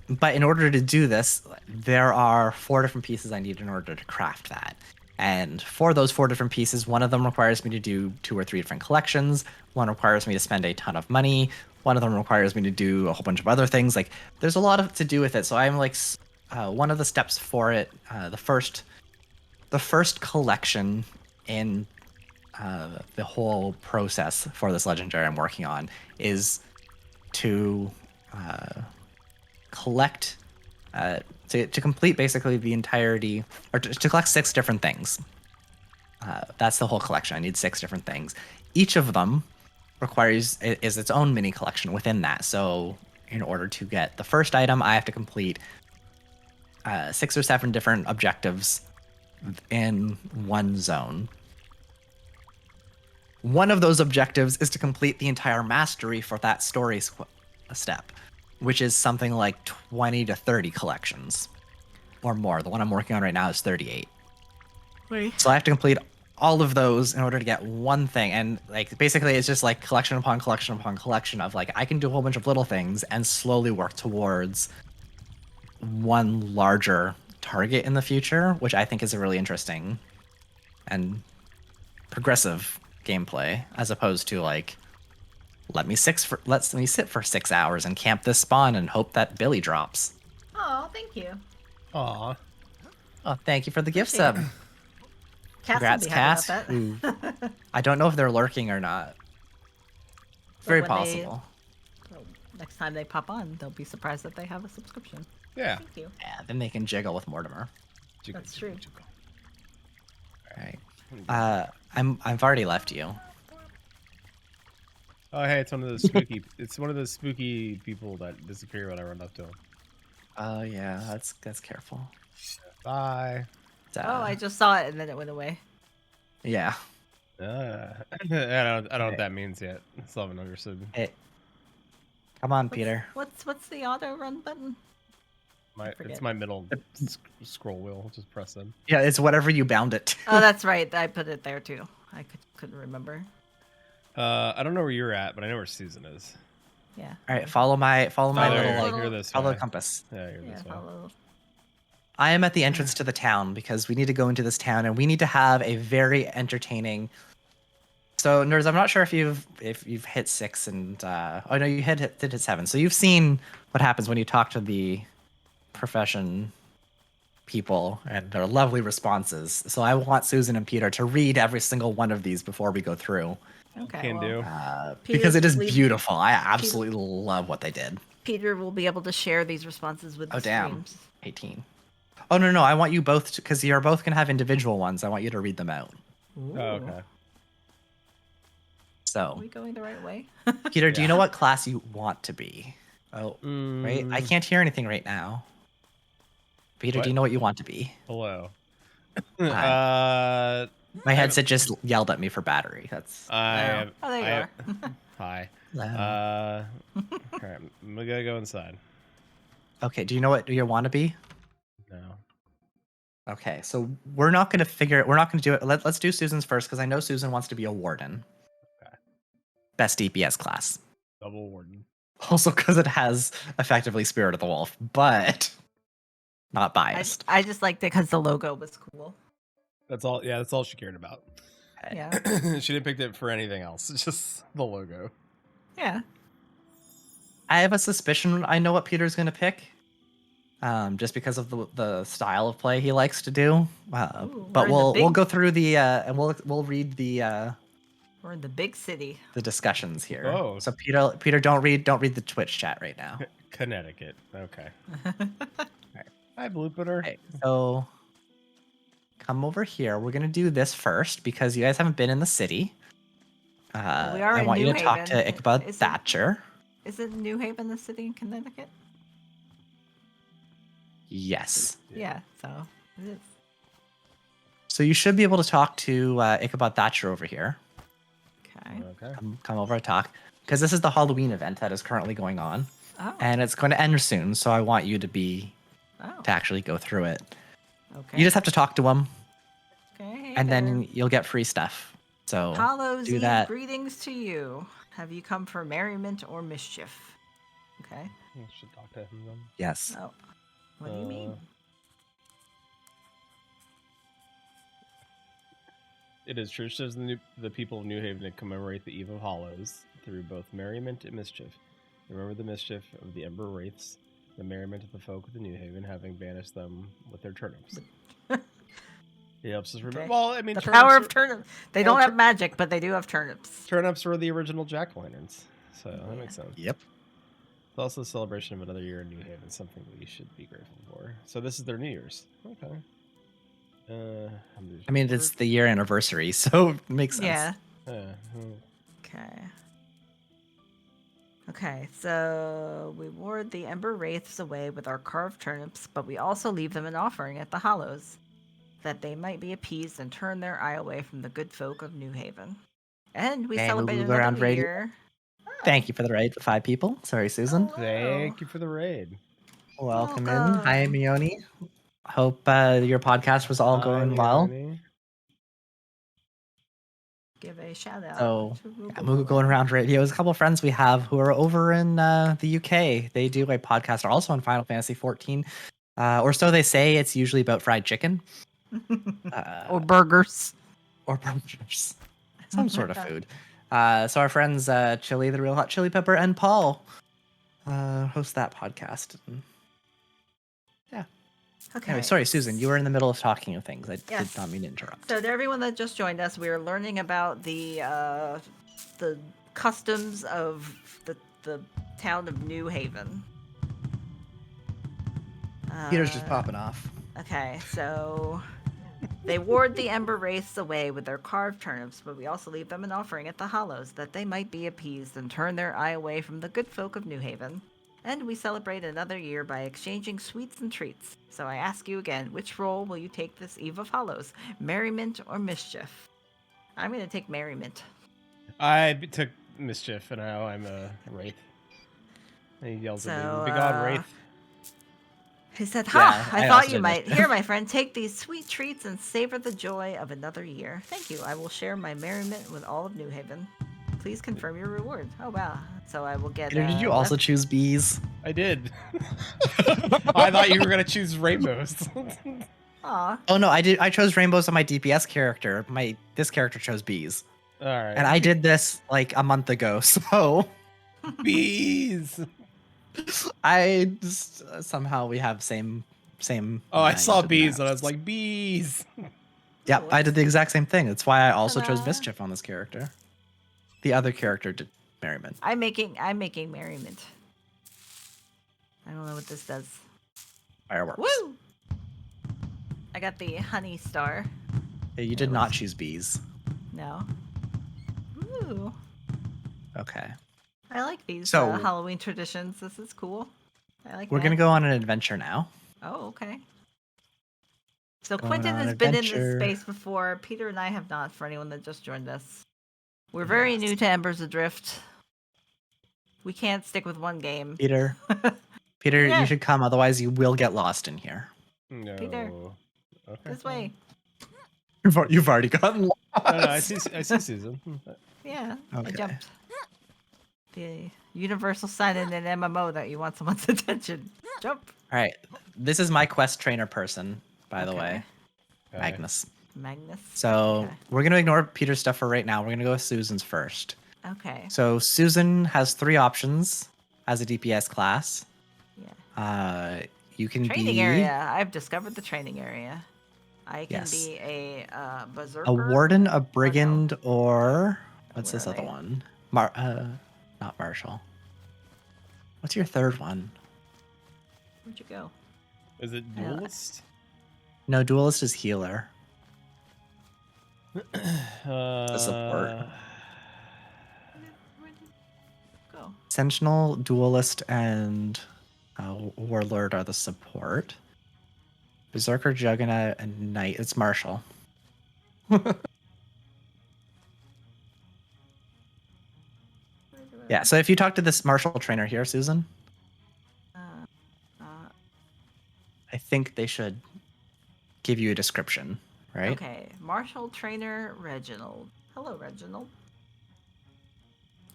But in order to do this, there are 4 different pieces I need in order to craft that. And for those 4 different pieces, one of them requires me to do 2 or 3 different collections. One requires me to spend a ton of money. One of them requires me to do a whole bunch of other things. Like, there's a lot to do with it. So I'm like, one of the steps for it, the first collection in the whole process for this legendary I'm working on is to collect, to complete basically the entirety, or to collect 6 different things. That's the whole collection. I need 6 different things. Each of them is its own mini collection within that. So in order to get the first item, I have to complete 6 or 7 different objectives in one zone. One of those objectives is to complete the entire mastery for that story step, which is something like 20 to 30 collections or more. The one I'm working on right now is 38. Wait. So I have to complete all of those in order to get one thing. And like basically it's just like collection upon collection upon collection of like I can do a whole bunch of little things and slowly work towards one larger target in the future, which I think is a really interesting and progressive gameplay, as opposed to like let me sit for 6 hours and camp this spawn and hope that Billy drops. Oh, thank you. Aw. Oh, thank you for the gift sub. Congrats, Cass. Cass. I don't know if they're lurking or not. Very possible. Next time they pop on, they'll be surprised that they have a subscription. Yeah. Thank you. Yeah, then they can jiggle with Mortimer. That's true. All right. I've already left you. Oh, hey, it's one of those spooky. It's one of those spooky people that disappear when I run up to them. Oh yeah, that's careful. Bye. Oh, I just saw it and then it went away. Yeah. I don't know what that means yet. I still haven't understood. Hey. Come on, Peter. What's the auto run button? It's my middle scroll wheel. Just press them. Yeah, it's whatever you bound it to. Oh, that's right. I put it there too. I couldn't remember. I don't know where you're at, but I know where Susan is. Yeah. All right, follow my little like follow the compass. Yeah, you're this way. Follow. I am at the entrance to the town because we need to go into this town and we need to have a very entertaining. So nerds, I'm not sure if you've hit 6 and oh no, you did hit 7. So you've seen what happens when you talk to the profession people and their lovely responses. So I want Susan and Peter to read every single one of these before we go through Okay. Can do. Because it is beautiful. I absolutely love what they did. Peter will be able to share these responses with the streams. 18. Oh, no, I want you both to, because you're both going to have individual ones. I want you to read them out. Ooh. Oh, okay. So. Are we going the right way? Peter, do you know what class you want to be? Oh, wait. I can't hear anything right now. Peter, do you know what you want to be? Hello. My headset just yelled at me for battery. That's. There you are. Hi. Hello. Okay, I'm gonna go inside. Okay. Do you know what you want to be? No. Okay, so we're not going to figure it. We're not going to do it. Let's do Susan's first because I know Susan wants to be a warden. Okay. Best DPS class. Double warden. Also because it has effectively Spirit of the Wolf, but not biased. I just liked it because the logo was cool. That's all. Yeah, that's all she cared about. Okay. Yeah. She didn't pick it for anything else. It's just the logo. Yeah. I have a suspicion I know what Peter's going to pick. Just because of the style of play he likes to do, but we'll go through the and we'll read the. We're in the big city. The discussions here. Oh, so Peter, don't read the Twitch chat right now. Connecticut. Okay. Right. Hi, Blooper. Okay, so come over here. We're gonna do this first because you guys haven't been in the city. We are I in want New you to talk Haven. to Ichabod Thatcher. Isn't New Haven the city in Connecticut? Yes. Yeah, so it is. So you should be able to talk to Ichabod Thatcher over here. Okay. Come over and talk. Because this is the Halloween event that is currently going on. Oh. And it's going to end soon, so I want you to actually go through it. Okay. You just have to talk to him. Okay. And then you'll get free stuff. So Hallows do Eve that. greetings to you. Have you come for merriment or mischief? Okay. I should talk to him then. Yes. Oh. What do you mean? It is true, says the people of New Haven to commemorate the Eve of Hallows through both merriment and mischief. Remember the mischief of the Ember Wraiths, the merriment of the folk of the New Haven, having banished them with their turnips. He helps us remember. Okay. Well, I mean, the power of turnips. They don't have magic, but they do have turnips. Turnips were the original jack-o'-lanterns, so that makes sense. Yep. It's also a celebration of another year in New Haven, something we should be grateful for. So this is their New Year's. Okay. I mean, it's the year anniversary, so it makes sense. Yeah. Okay, so we ward the Ember Wraiths away with our carved turnips, but we also leave them an offering at the Hollows, that they might be appeased and turn their eye away from the good folk of New Haven. And we celebrate another year. Thank you for the raid for 5 people. Sorry, Susan. Thank you for the raid. Welcome in. Hi, Mione. Hope your podcast was all going well. Give a shout out. So, Moogle Going Around Radio is a couple of friends we have who are over in the UK. They do a podcast also on Final Fantasy 14. Or so they say. It's usually about fried chicken. Or burgers. Or burgers. Some sort of food. So our friends Chili, the Real Hot Chili Pepper, and Paul host that podcast. Yeah. Okay. Anyway, sorry, Susan, you were in the middle of talking of things. I did not mean to interrupt. So to everyone that just joined us, we are learning about the customs of the town of New Haven. Peter's just popping off. Okay, so they ward the Ember Wraiths away with their carved turnips, but we also leave them an offering at the Hollows, that they might be appeased and turn their eye away from the good folk of New Haven. And we celebrate another year by exchanging sweets and treats. So I ask you again, which role will you take this Eve of Hollows? Merriment or mischief? I'm going to take merriment. I took mischief, and now I'm a wraith. And he yells at me, "Big on wraith." He said, I thought you might. Here, my friend, take these sweet treats and savor the joy of another year. Thank you. I will share my merriment with all of New Haven. Please confirm your reward. Oh, wow. So I will get... Peter, did you also choose bees? I did. I thought you were going to choose rainbows. Aw. Oh, no, I did. I chose rainbows on my DPS character. This character chose bees. All right. And I did this like a month ago, so... Bees! I just, somehow we have same. Oh, I saw bees and I was like, bees. Yep, I did the exact same thing. That's why I also chose mischief on this character. The other character did merriment. I'm making merriment. I don't know what this does. Fireworks. Woo! I got the honey star. Yeah, you did not choose bees. No. Ooh. Okay. I like these So Halloween traditions. This is cool. I like we're that. going to go on an adventure now. Oh, okay. So Going Quentin on has been in this adventure. space before. Peter and I have not, for anyone that just joined us. We're very new to Embers Adrift. We can't stick with one game. Peter, Yeah. you should come, otherwise you will get lost in here. No. Peter, Okay. this way. You've already gotten lost. No, I see Susan. Yeah, Okay. I jumped. The universal sign in an MMO that you want someone's attention. Jump. All right. This is my quest trainer person, by the way. Okay. Magnus. So we're going to ignore Peter's stuff for right now. We're going to go with Susan's first. Okay. So Susan has 3 options as a DPS class. Yeah. You can training be area. I've discovered the training area. I can Yes. be a berserker, a warden, a brigand, no. or what's Where this are other they? one? Not Marshall. What's your third one? Where'd you go? Is it duelist? No, duelist is healer. The support. Where'd you go? Sentinel, duelist, and warlord are the support. Berserker, Juggernaut, and Knight. It's Marshall. Yeah, so if you talk to this Marshall trainer here, Susan, I think they should give you a description, right? Okay, Marshall trainer Reginald. Hello, Reginald.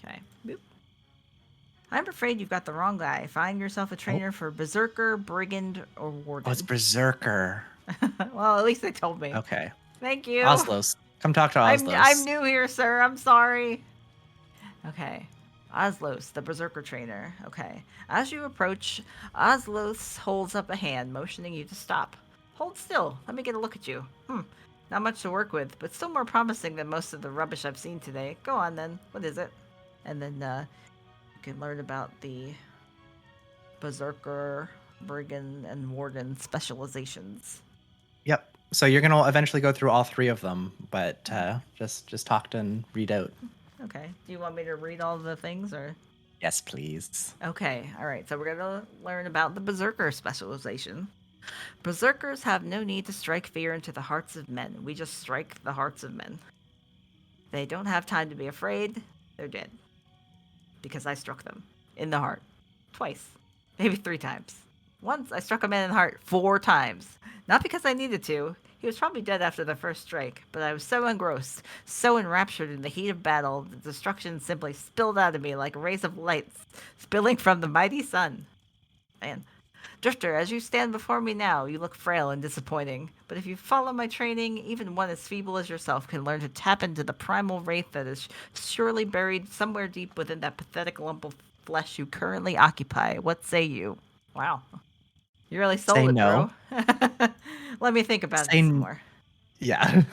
Okay, boop. I'm afraid you've got the wrong guy. Find yourself a trainer for Berserker, Brigand, or Warden. Oh, it's Berserker. Well, at least they told me. Okay. Thank you. Oslos. Come talk to Oslos. I'm new here, sir. I'm sorry. Okay. Oslos, the Berserker trainer. Okay. As you approach, Oslos holds up a hand, motioning you to stop. Hold still. Let me get a look at you. Not much to work with, but still more promising than most of the rubbish I've seen today. Go on, then. What is it? And then you can learn about the Berserker, Brigand, and Warden specializations. Yep. So you're gonna eventually go through all 3 of them, but just talk to and read out. Okay. Do you want me to read all the things, or? Yes, please. Okay. All right. So we're gonna learn about the Berserker specialization. Berserkers have no need to strike fear into the hearts of men. We just strike the hearts of men. They don't have time to be afraid. They're dead. Because I struck them in the heart. Twice. Maybe 3 times. Once, I struck a man in the heart 4 times. Not because I needed to. He was probably dead after the first strike, but I was so engrossed, so enraptured in the heat of battle, that destruction simply spilled out of me like rays of light spilling from the mighty sun. Man. Drifter, as you stand before me now, you look frail and disappointing. But if you follow my training, even one as feeble as yourself can learn to tap into the primal wraith that is surely buried somewhere deep within that pathetic lump of flesh you currently occupy. What say you? Wow. You really sold Say it, no. bro. Let me think about it some more. Yeah.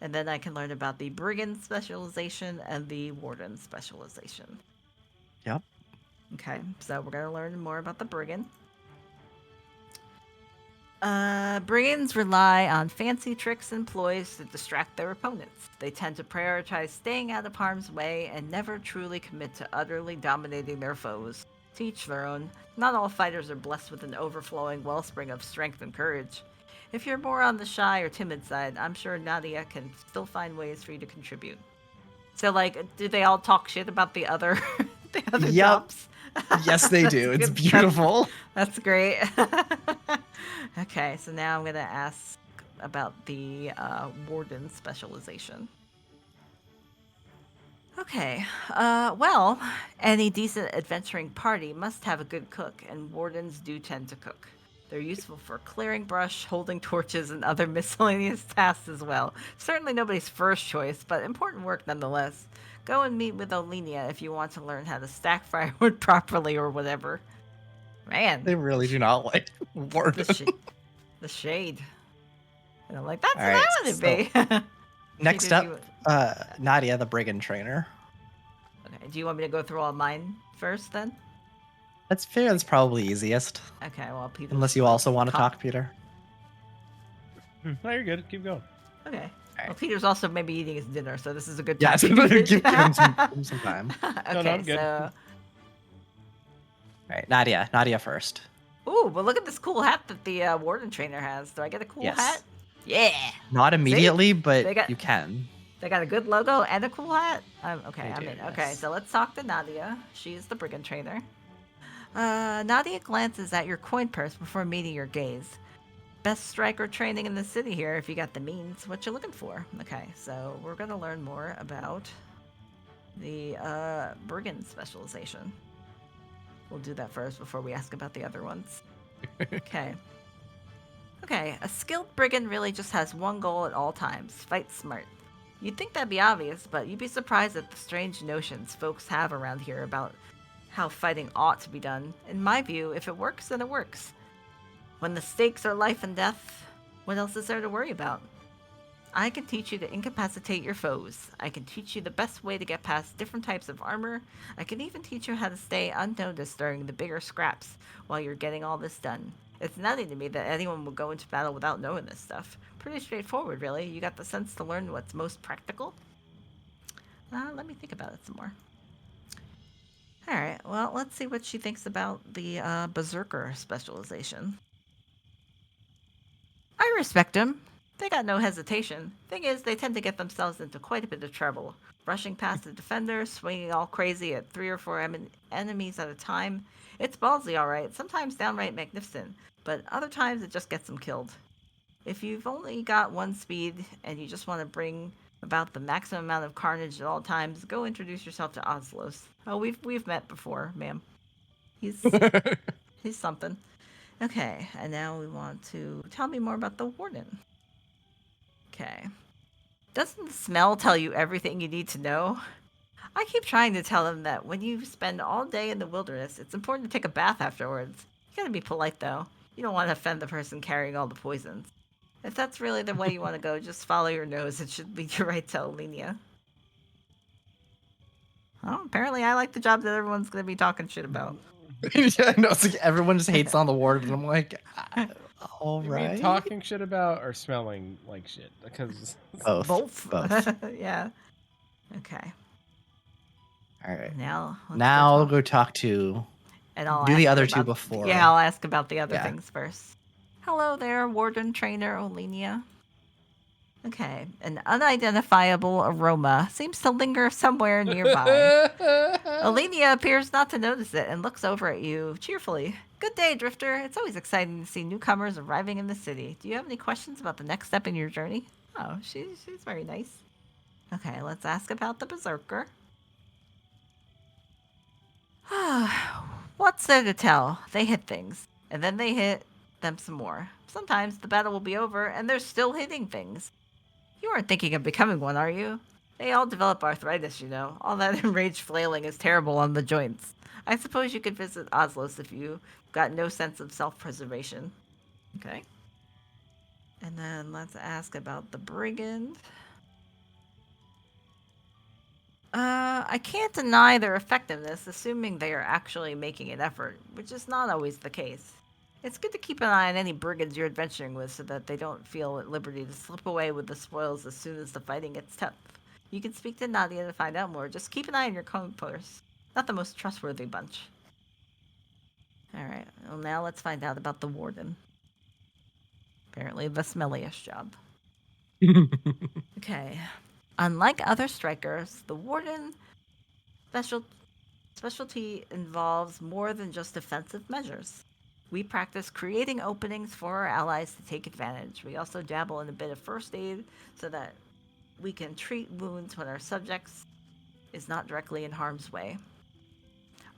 And then I can learn about the Brigand specialization and the Warden specialization. Yep. Okay, so we're going to learn more about the Brigand. Brigands rely on fancy tricks and ploys to distract their opponents. They tend to prioritize staying out of harm's way and never truly commit to utterly dominating their foes. To each their own. Not all fighters are blessed with an overflowing wellspring of strength and courage. If you're more on the shy or timid side, I'm sure Nadia can still find ways for you to contribute. So, like, do they all talk shit about the other, jobs? Yes, they do. It's beautiful. That's great. Okay, so now I'm going to ask about the Warden specialization. Okay, well, any decent adventuring party must have a good cook, and wardens do tend to cook. They're useful for clearing brush, holding torches, and other miscellaneous tasks as well. Certainly nobody's first choice, but important work nonetheless. Go and meet with Olenia if you want to learn how to stack firewood properly or whatever. Man. They really do not like warden. The shade. And I'm like, that's All what right, I want to be. Next up, Nadia, the brigand trainer. Okay. Do you want me to go through all mine first then? That's fair. That's probably easiest. Okay. Well, Peter. Unless you also want to talk, Peter. No, you're good. Keep going. Okay. Right. Well, Peter's also maybe eating his dinner, so this is a good Yeah, time. give him some time. Okay, no, I'm good. so. All right, Nadia first. Ooh, but look at this cool hat that the warden trainer has. Do I get a cool hat? Yeah. Not immediately, See? but you can. They got a good logo and a cool hat. Okay, They do, okay. yes. So let's talk to Nadia. She's the brigand trainer. Nadia glances at your coin purse before meeting your gaze. Best striker training in the city here if you got the means. What you looking for? Okay, so we're gonna learn more about the brigand specialization. We'll do that first before we ask about the other ones. Okay. Okay, a skilled brigand really just has one goal at all times: fight smart. You'd think that'd be obvious, but you'd be surprised at the strange notions folks have around here about how fighting ought to be done. In my view, if it works, then it works. When the stakes are life and death, what else is there to worry about? I can teach you to incapacitate your foes. I can teach you the best way to get past different types of armor. I can even teach you how to stay unnoticed during the bigger scraps while you're getting all this done. It's nothing to me that anyone will go into battle without knowing this stuff. Pretty straightforward, really. You got the sense to learn what's most practical? Let me think about it some more. Alright, well, let's see what she thinks about the Berserker specialization. I respect them. They got no hesitation. Thing is, they tend to get themselves into quite a bit of trouble. Rushing past the defender, swinging all crazy at 3 or 4 enemies at a time. It's ballsy, alright, sometimes downright magnificent, but other times it just gets them killed. If you've only got one speed and you just want to bring about the maximum amount of carnage at all times, go introduce yourself to Oslos. Oh, we've met before, ma'am. He's something. Okay, and now we want to tell me more about the warden. Okay. Doesn't the smell tell you everything you need to know? I keep trying to tell him that when you spend all day in the wilderness, it's important to take a bath afterwards. You gotta be polite, though. You don't want to offend the person carrying all the poisons. If that's really the way you want to go, just follow your nose. It should lead you right to Alenia. Well, apparently I like the job that everyone's going to be talking shit about. Yeah, no, it's like everyone just hates on the warden, and I'm like, all You right. mean talking shit about or smelling like shit? Because Both. Yeah. Okay. All right. Now I'll go talk to. And I'll do the ask other about, two before. Yeah, I'll ask about the other things first. Hello there, warden trainer Olenia. Okay, an unidentifiable aroma seems to linger somewhere nearby. Olenia appears not to notice it and looks over at you cheerfully. Good day, Drifter. It's always exciting to see newcomers arriving in the city. Do you have any questions about the next step in your journey? Oh, she's very nice. Okay, let's ask about the Berserker. What's there to tell? They hit things, and then they hit them some more. Sometimes the battle will be over, and they're still hitting things. You aren't thinking of becoming one, are you? They all develop arthritis, you know. All that enraged flailing is terrible on the joints. I suppose you could visit Oslos if you've got no sense of self-preservation. Okay. And then let's ask about the brigand. I can't deny their effectiveness, assuming they are actually making an effort, which is not always the case. It's good to keep an eye on any brigands you're adventuring with so that they don't feel at liberty to slip away with the spoils as soon as the fighting gets tough. You can speak to Nadia to find out more. Just keep an eye on your coin purse. Not the most trustworthy bunch. Alright, well now let's find out about the warden. Apparently the smelliest job. Okay. Unlike other strikers, the warden specialty involves more than just defensive measures. We practice creating openings for our allies to take advantage. We also dabble in a bit of first aid so that we can treat wounds when our subjects is not directly in harm's way.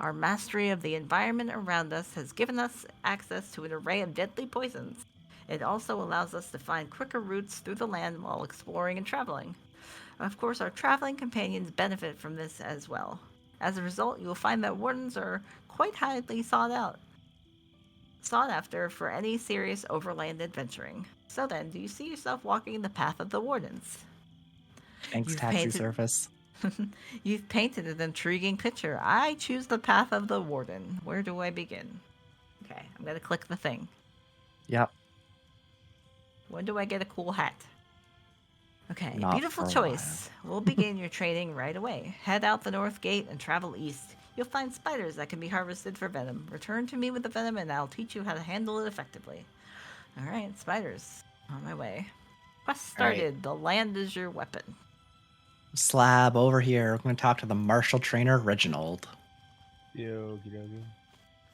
Our mastery of the environment around us has given us access to an array of deadly poisons. It also allows us to find quicker routes through the land while exploring and traveling. Of course, our traveling companions benefit from this as well. As a result, you will find that wardens are quite highly sought after for any serious overland adventuring. So then, do you see yourself walking the path of the wardens? Thanks, taxi service. You've painted an intriguing picture. I choose the path of the warden. Where do I begin? Okay, I'm gonna click the thing. Yep. When do I get a cool hat? Okay, Not beautiful choice. We'll begin your training right away. Head out the north gate and travel east. You'll find spiders that can be harvested for venom. Return to me with the venom and I'll teach you how to handle it effectively. Alright, spiders. On my way. Quest started. Right. The land is your weapon. Slab over here. We're going to talk to the martial trainer, Reginald. Yo,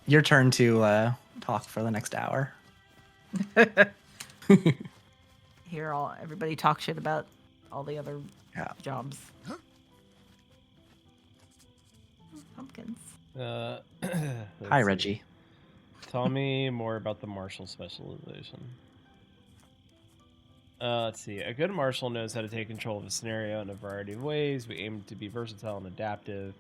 your turn to talk for the next hour. Hear everybody talk shit about all the other jobs. Pumpkins. Hi, Reggie. Tell me more about the martial specialization. Let's see. A good marshal knows how to take control of a scenario in a variety of ways. We aim to be versatile and adaptive,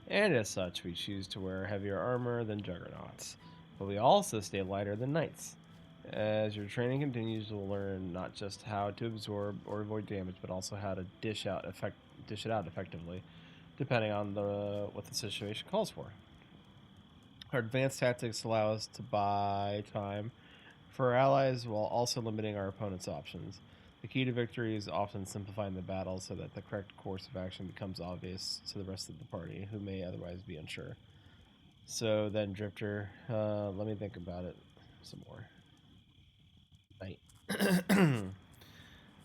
and as such, we choose to wear heavier armor than juggernauts. But we also stay lighter than knights. As your training continues, you'll learn not just how to absorb or avoid damage, but also how to dish it out effectively, depending on what the situation calls for. Our advanced tactics allow us to buy time for our allies while also limiting our opponent's options. The key to victory is often simplifying the battle so that the correct course of action becomes obvious to the rest of the party, who may otherwise be unsure. So then, Drifter, let me think about it some more.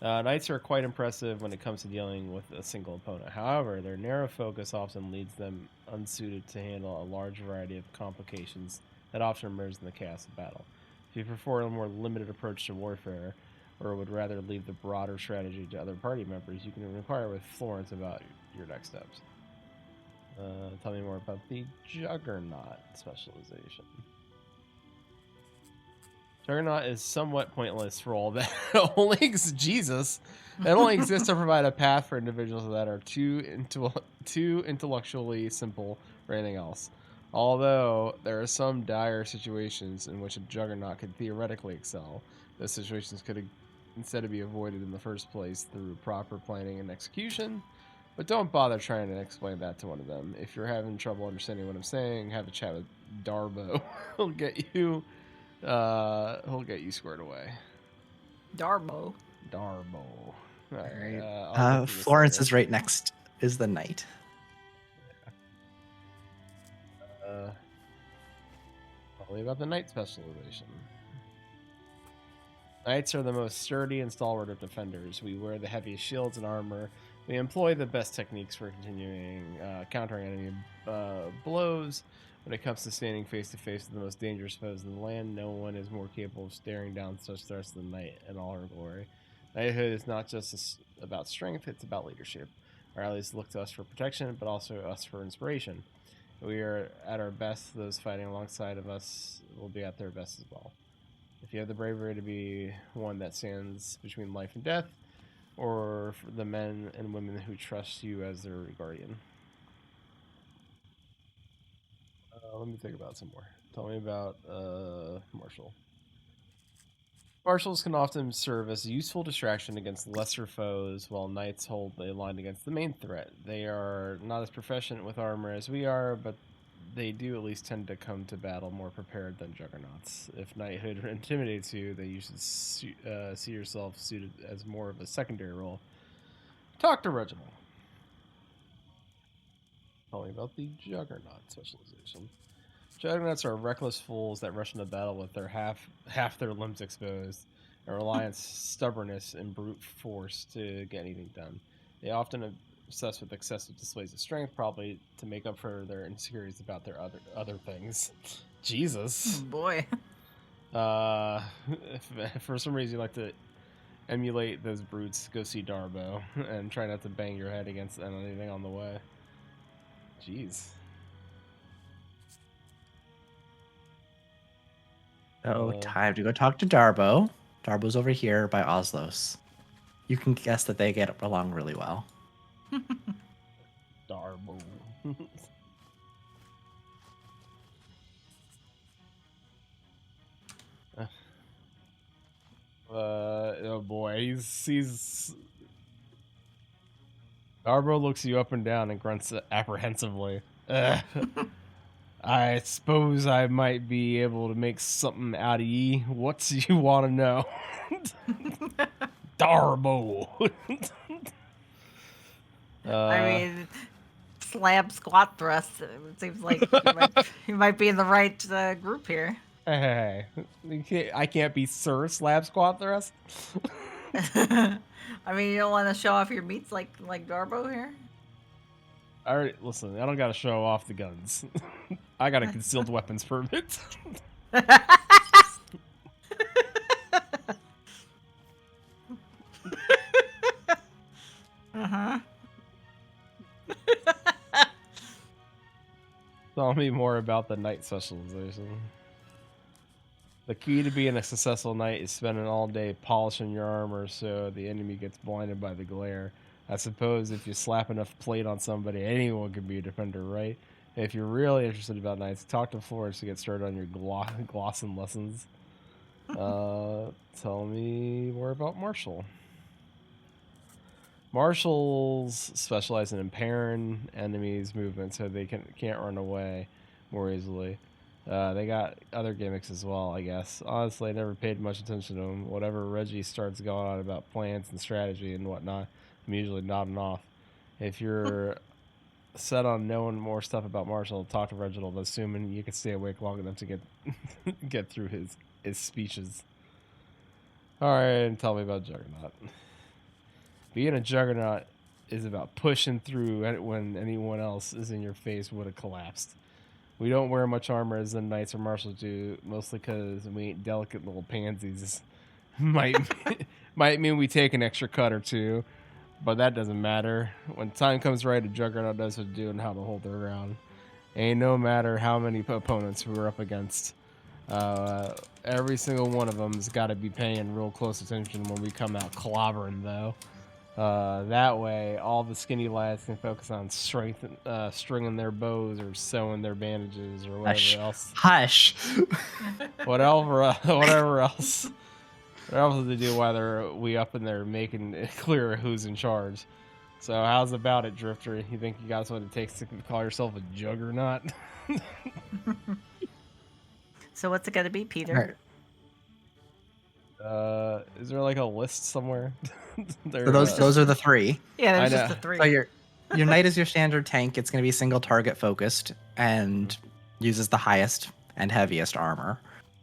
Knights are quite impressive when it comes to dealing with a single opponent. However, their narrow focus often leads them unsuited to handle a large variety of complications that often emerge in the chaos of battle. If you prefer a more limited approach to warfare, or would rather leave the broader strategy to other party members, you can inquire with Florence about your next steps. Tell me more about the Juggernaut specialization. Juggernaut is somewhat pointless role that only exists to provide a path for individuals that are too intellectually simple for anything else. Although there are some dire situations in which a Juggernaut could theoretically excel, those situations could instead be avoided in the first place through proper planning and execution. But don't bother trying to explain that to one of them. If you're having trouble understanding what I'm saying, have a chat with Darbo. He'll get you squared away. Darbo. All right. Florence is right next. Is the knight. Tell me about the knight specialization. Knights are the most sturdy and stalwart of defenders. We wear the heaviest shields and armor. We employ the best techniques for countering enemy blows. When it comes to standing face to face with the most dangerous foes in the land, no one is more capable of staring down such threats than the knight in all her glory. Knighthood is not just about strength; it's about leadership. Our allies look to us for protection, but also us for inspiration. We are at our best. Those fighting alongside of us will be at their best as well. If you have the bravery to be one that stands between life and death, or for the men and women who trust you as their guardian. Let me think about some more. Tell me about Marshall. Marshals can often serve as a useful distraction against lesser foes, while knights hold the line against the main threat. They are not as proficient with armor as we are, but they do at least tend to come to battle more prepared than juggernauts. If knighthood intimidates you, then you should see yourself suited as more of a secondary role. Talk to Reginald. Tell me about the Juggernaut specialization. Juggernauts are reckless fools that rush into battle with their half their limbs exposed and rely on stubbornness and brute force to get anything done. They often obsess with excessive displays of strength, probably to make up for their insecurities about their other things. Jesus. Oh boy. If for some reason you like to emulate those brutes, go see Darbo and try not to bang your head against anything on the way. Jeez. Time to go talk to Darbo. Darbo's over here by Oslos. You can guess that they get along really well. Darbo. Oh boy, he's Darbo looks you up and down and grunts apprehensively. I suppose I might be able to make something out of ye. What's you want to know? Darbo. I mean, slab squat thrust. It seems like you might be in the right group here. Hey, I can't be Sir Slab Squat Thrust. I mean, you don't want to show off your meats like Darbo here. All right, listen. I don't gotta show off the guns. I got a concealed weapons permit. Tell me more about the knight specialization. The key to being a successful knight is spending all day polishing your armor so the enemy gets blinded by the glare. I suppose if you slap enough plate on somebody, anyone can be a defender, right? If you're really interested about knights, talk to Flores to get started on your glossing lessons. Tell me more about Marshall. Marshals specialize in impairing enemies' movement so they can't run away more easily. They got other gimmicks as well, I guess. Honestly, I never paid much attention to them. Whatever Reggie starts going on about plans and strategy and whatnot, I'm usually nodding off. If you're set on knowing more stuff about Marshall, talk to Reginald, assuming you can stay awake long enough to get through his speeches. Alright, and tell me about Juggernaut. Being a Juggernaut is about pushing through when anyone else is in your face would have collapsed. We don't wear much armor as the knights or marshals do, mostly because we ain't delicate little pansies. might mean we take an extra cut or two, but that doesn't matter. When time comes right, a Juggernaut knows what to do and how to hold their ground. Ain't no matter how many opponents we're up against. Every single one of them's got to be paying real close attention when we come out clobbering, though. That way, all the skinny lads can focus on stringing their bows or sewing their bandages or whatever else. Hush. whatever else they do while we up in there making it clear who's in charge. So how's about it, Drifter? You think you got what it takes to call yourself a Juggernaut? So what's it gonna be, Peter? Is there like a list somewhere? So those are the three. Yeah, there's just the three. So your knight is your standard tank. It's going to be single target focused and uses the highest and heaviest armor.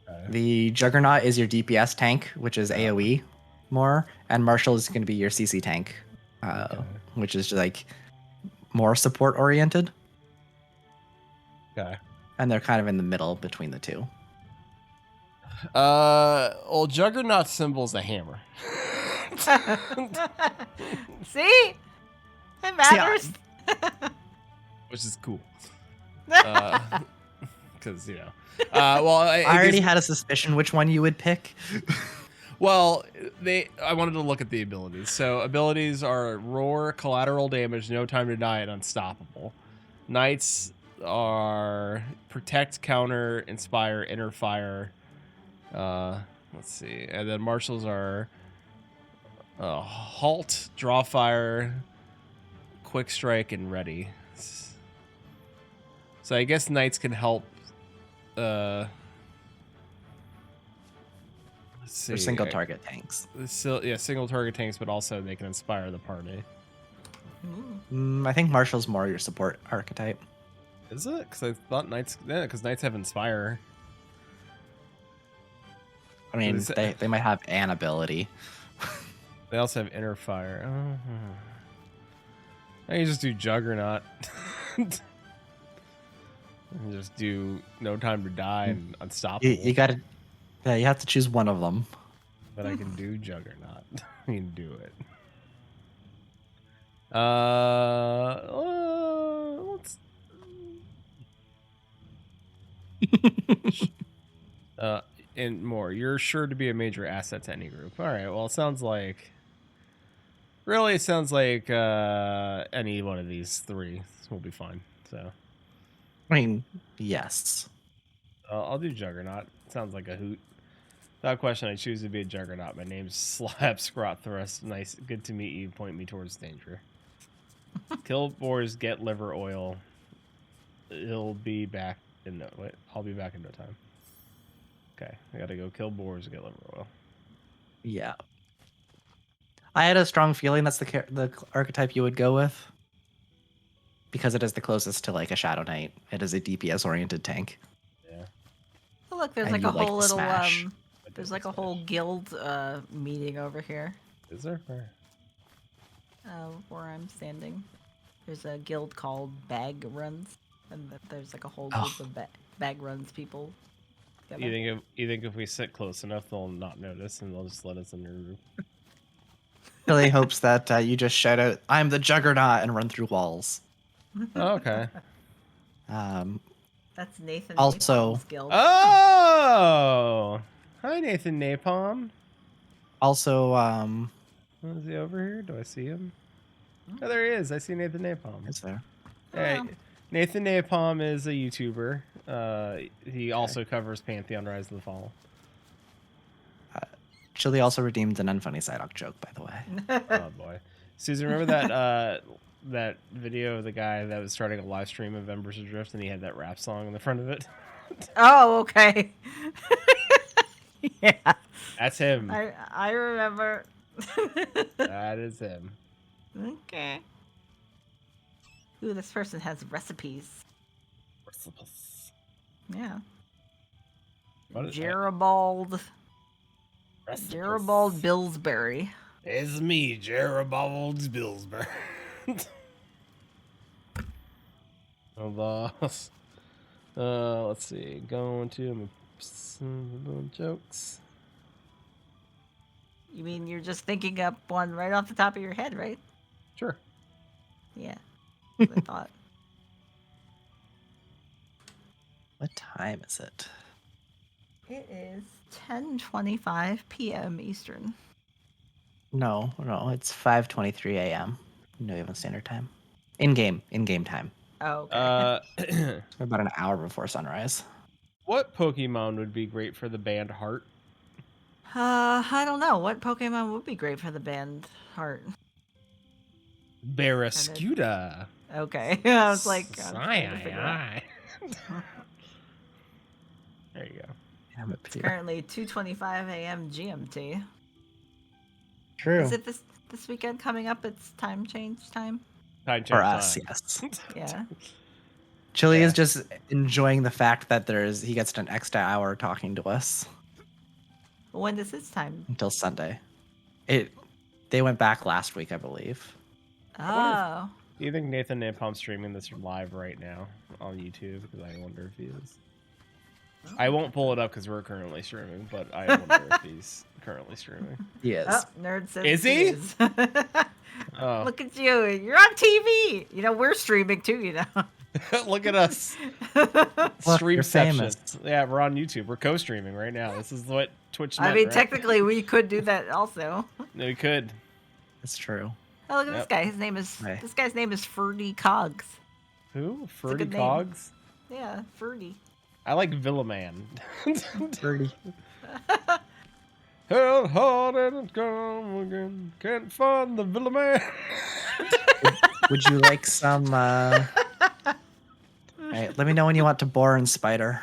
Okay. The Juggernaut is your DPS tank, which is AoE more, and Marshall is going to be your CC tank, which is like more support oriented. Okay. And they're kind of in the middle between the two. Well, Juggernaut symbol's a hammer. See? It matters. Which is cool. Because, you know. Well, I already had a suspicion which one you would pick. Well, I wanted to look at the abilities. So abilities are Roar, Collateral Damage, No Time to Die, and Unstoppable. Knights are Protect, Counter, Inspire, Inner Fire. Let's see. And then Marshals are Halt, Draw Fire, Quick Strike, and Ready. So I guess Knights can help. Let's see. Or single target tanks. Yeah, single target tanks, but also they can inspire the party. I think Marshall's more your support archetype. Is it? Because I thought Knights. Yeah, because Knights have Inspire. I mean, they might have an ability. They also have Inner Fire. Now you just do Juggernaut. And just do No Time to Die and Unstoppable. You gotta. Yeah, you have to choose one of them. But I can do Juggernaut. I can do it. Let's. And more. You're sure to be a major asset to any group. All right. Well, it sounds like. Really, it sounds like any one of these three will be fine. So. I mean, yes. I'll do Juggernaut. Sounds like a hoot. Without question, I choose to be a Juggernaut. My name's Slap Scrot Thrust. Nice. Good to meet you. Point me towards danger. Kill boars, get liver oil. He'll be back in no wait. I'll be back in no time. Okay, I gotta go kill boars and get liver oil. Yeah. I had a strong feeling that's the archetype you would go with. Because it is the closest to like a Shadow Knight. It is a DPS oriented tank. Yeah. Oh, look, there's And like you a like whole the little smash. there's like a whole guild meeting over here. Is there? Where? Where I'm standing. There's a guild called Bag Runs, and there's like a whole group of bag runs people. You think if we sit close enough, they'll not notice and they'll just let us in their group? Really hopes that you just shout out, "I'm the Juggernaut," and run through walls. Oh, okay. That's Nathan. Also, Napalm's guild. Oh, hi Nathan Napalm. Also, Is he over here? Do I see him? Oh, there he is. I see Nathan Napalm. is there? Hey, Nathan Napalm is a YouTuber. He also covers Pantheon Rise of the Fall. Chili also redeemed an unfunny Psyduck joke, by the way. Oh boy, Susan, remember that that video of the guy that was starting a live stream of Embers Adrift and he had that rap song in the front of it? Oh, okay. Yeah. That's him. I remember. That is him. Okay. Ooh, this person has recipes. Yeah. Gerabald Billsbury. It's me, Gerabald Billsbury. Let's see. Going to some jokes. You mean you're just thinking up one right off the top of your head, right? Sure. Yeah. That's what I thought. What time is it? It is 10:25 p.m. Eastern. No, it's 5:23 a.m. New Zealand Standard Time. In-game time. Oh, okay. About an hour before sunrise. What Pokemon would be great for the band Heart? I don't know. What Pokemon would be great for the band Heart? Barraskewda. Okay. I was like, There you go. Damn it, It's currently 2:25 a.m. GMT. True. Is it this weekend coming up? It's time change time? Time For us, yes. Yeah. Chili is just enjoying the fact that he gets an extra hour talking to us. When does his time? Until Sunday. They went back last week, I believe. Oh. Do you think Nathan Napalm's streaming this live right now on YouTube? Because I wonder if he is. I won't pull it up because we're currently streaming, but I wonder if he's currently streaming. He is. Oh, nerd says Is he? Is. Oh. Look at you. You're on TV. You know, we're streaming too, you know. Look at us. Streamception. Yeah, we're on YouTube. We're co-streaming right now. This is what Twitch meant, I mean, right? technically, we could do that also. No, we could. That's true. Oh, look at this guy. This guy's name is Ferdy Cogs. Who? Ferdy Cogs? Yeah, Ferdy. I like Villaman. Ferdy. Held hard and come again. Can't find the Villaman. Would you like some? All right, let me know when you want to bore and spider.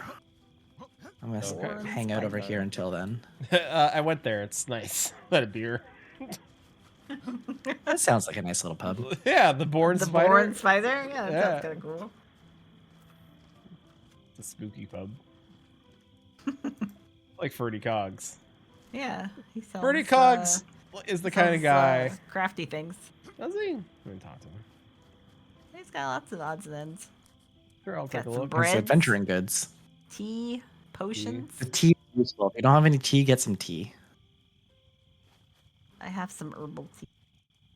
I'm gonna hang out over here until then. I went there. It's nice. Had a beer. That sounds like a nice little pub. Yeah, the Born Spider. The Born Spider? Yeah, that sounds kind of cool. It's a spooky pub. Like Ferdy Cogs. Yeah, he sells. Ferdy Cogs is the kind of guy. Crafty things. Does he? I'm gonna talk to him. He's got lots of odds and ends. Sure, I'll take a look. It's adventuring goods. Tea, potions. The tea is useful. If you don't have any tea, get some tea. I have some herbal tea.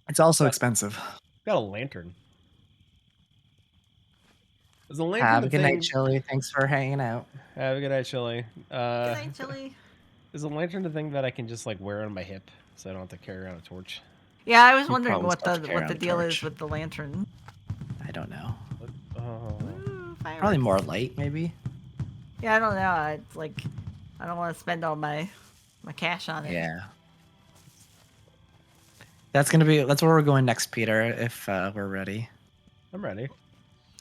It's also expensive. Got a lantern. Is a lantern have a good night, Chili. Thanks for hanging out. Have a good night, Chili. Good night, Chili. Is a lantern the thing that I can just like wear on my hip so I don't have to carry around a torch? Yeah, I was wondering what the deal is with the lantern. I don't know. Ooh, probably more light, maybe. Yeah, I don't know. It's like I don't want to spend all my cash on it. Yeah. That's where we're going next, Peter. If we're ready. I'm ready.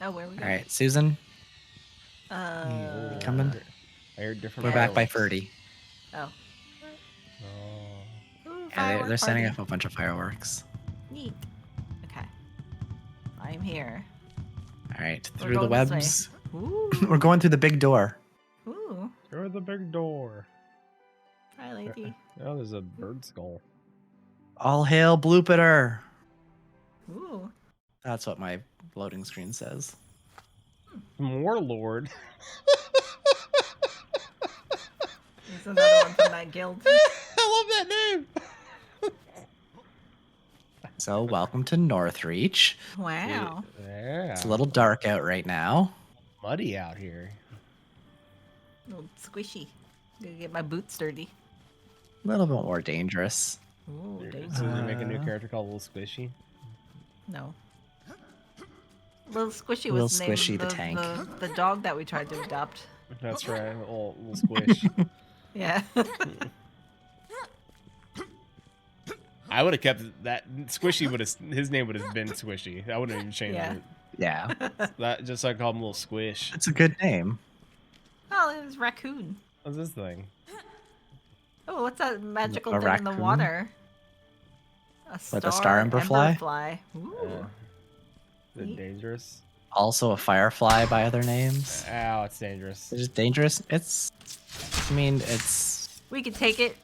Oh, where are we All going? right, Susan. Coming. I heard different. We're back by fireworks. 30. Oh. Oh. Ooh, Yeah, they're setting party. up a bunch of fireworks. Neat. Okay. I'm here. All right, We're through the going this way. webs. Ooh. We're going through the big door. Ooh. Through the big door. Hi, lady. Oh, there's a bird skull. All hail Bloopeter. Ooh. That's what my loading screen says. Warlord. There's another one from that guild. I love that name. So, welcome to Northreach. Wow. Yeah. It's a little dark out right now. Muddy out here. A little squishy. Gonna get my boots dirty. A little bit more dangerous. Ooh, So dangerous. did you make a new character called Little Squishy? No. Little Squishy Little was the name Squishy of the tank. the dog that we tried to adopt. That's right, little squish. Yeah. I would have kept that. Squishy would have. His name would have been Squishy. I wouldn't even change Yeah. it. Yeah, That just so I call him Little Squish. it's a good name. Oh, it was raccoon. What's this thing? Oh, what's that magical A thing in the raccoon? water? Like a star ember fly? Ooh. Is it Neat. dangerous? Also a firefly by other names. Ow, it's dangerous. Is it dangerous? It's We can take it.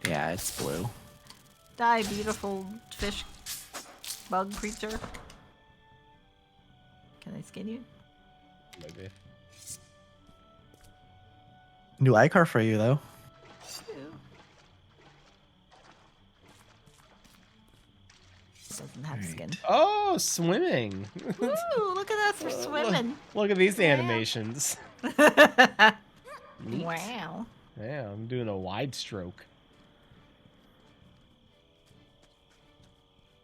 yeah, it's blue. Die, beautiful fish bug creature. Can I skin you? Maybe. New iCar for you though. Ooh. Doesn't have Alright. skin. Oh, swimming. Ooh, look at us for swimming. Look at these Yeah. animations. Neat. Wow. Yeah, I'm doing a wide stroke.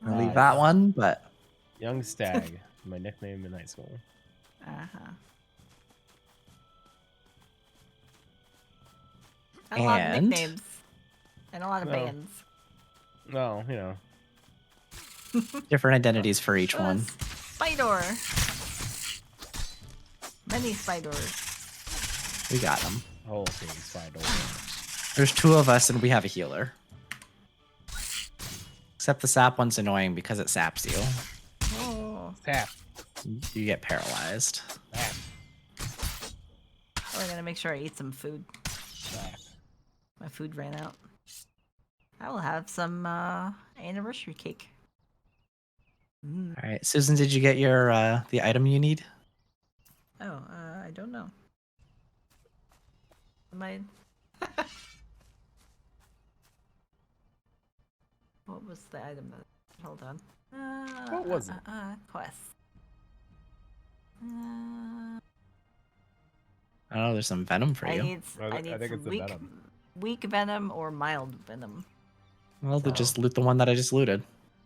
I'll leave that one, but Young Stag, my nickname in high school. Uh-huh. A lot of And- nicknames. And a lot of No. bands. No, you know. different identities for each one. Spider. Many spiders. We got them. Whole thing spider. There's 2 of us and we have a healer. Except the sap one's annoying because it saps you. Oh. Tap. You get paralyzed. Tap. We're gonna make sure I eat some food. Tap. My food ran out. I will have some anniversary cake. Mm. All right, Susan, did you get your the item you need? Oh, I don't know. Am I? What was the item that? Hold on. What was it? Quest. I don't know. There's some venom for I you. need I think some it's the venom. weak venom or mild venom. Well, then So- just loot the one that I just looted.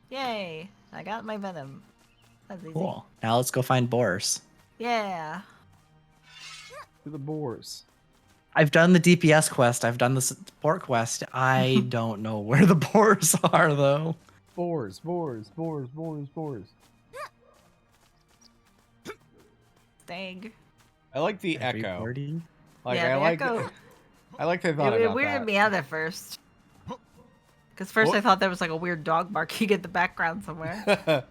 Yay! I got my venom. That's easy. Cool. Now let's go find boars. Yeah. To the boars. I've done the DPS quest. I've done the support quest. I don't know where the boars are though. Boars, boars, boars, boars, boars. Stag. I like the echo. Everybody? Like yeah, I the like echo. I like they thought It about weirded that. me out at first. Because first What? I thought there was like a weird dog barking in the background somewhere.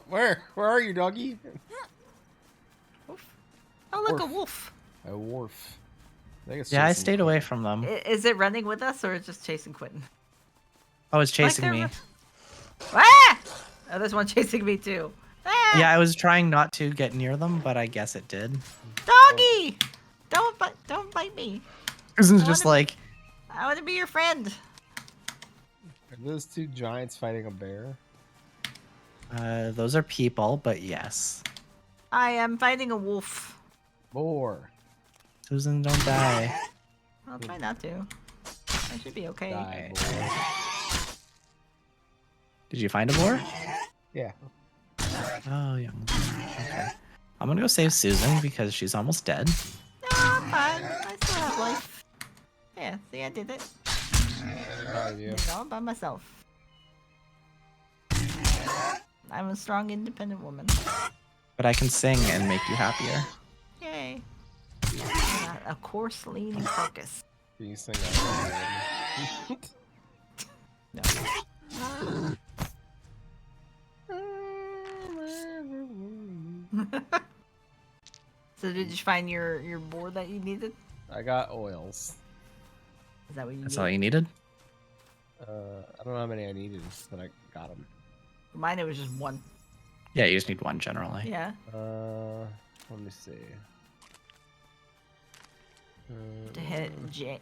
Where are you, doggy? Woof. Oh, look, Woof. a wolf. A wharf. Yeah, I stayed away from them. Is it running with us or is it just chasing Quentin? Oh, it's chasing they're me. Ah! Oh, there's one chasing me too. Ah! Yeah, I was trying not to get near them, but I guess it did. Doggy! Don't bite me. Susan's I just wanna- like, I want to be your friend. Are those 2 giants fighting a bear? those are people, but yes. I am fighting a wolf. Boar. Susan, don't die. I'll try not to. I should be okay. Die, boar. Did you find a boar? Yeah. Oh, yeah. Okay. I'm gonna go save Susan because she's almost dead. No, I'm fine. I still have life. Yeah, see, I did it. Proud of you. Did it all by myself. I'm a strong, independent woman. But I can sing and make you happier. Yay. Not a coarse, lean carcass. Can you sing that? No. So did you find your board that you needed? I got oils. Is that what you That's needed? all you needed? I don't know how many I needed, but I got them. Mine, it was just one. Yeah, you just need one generally. Yeah. Let me see. To hit J,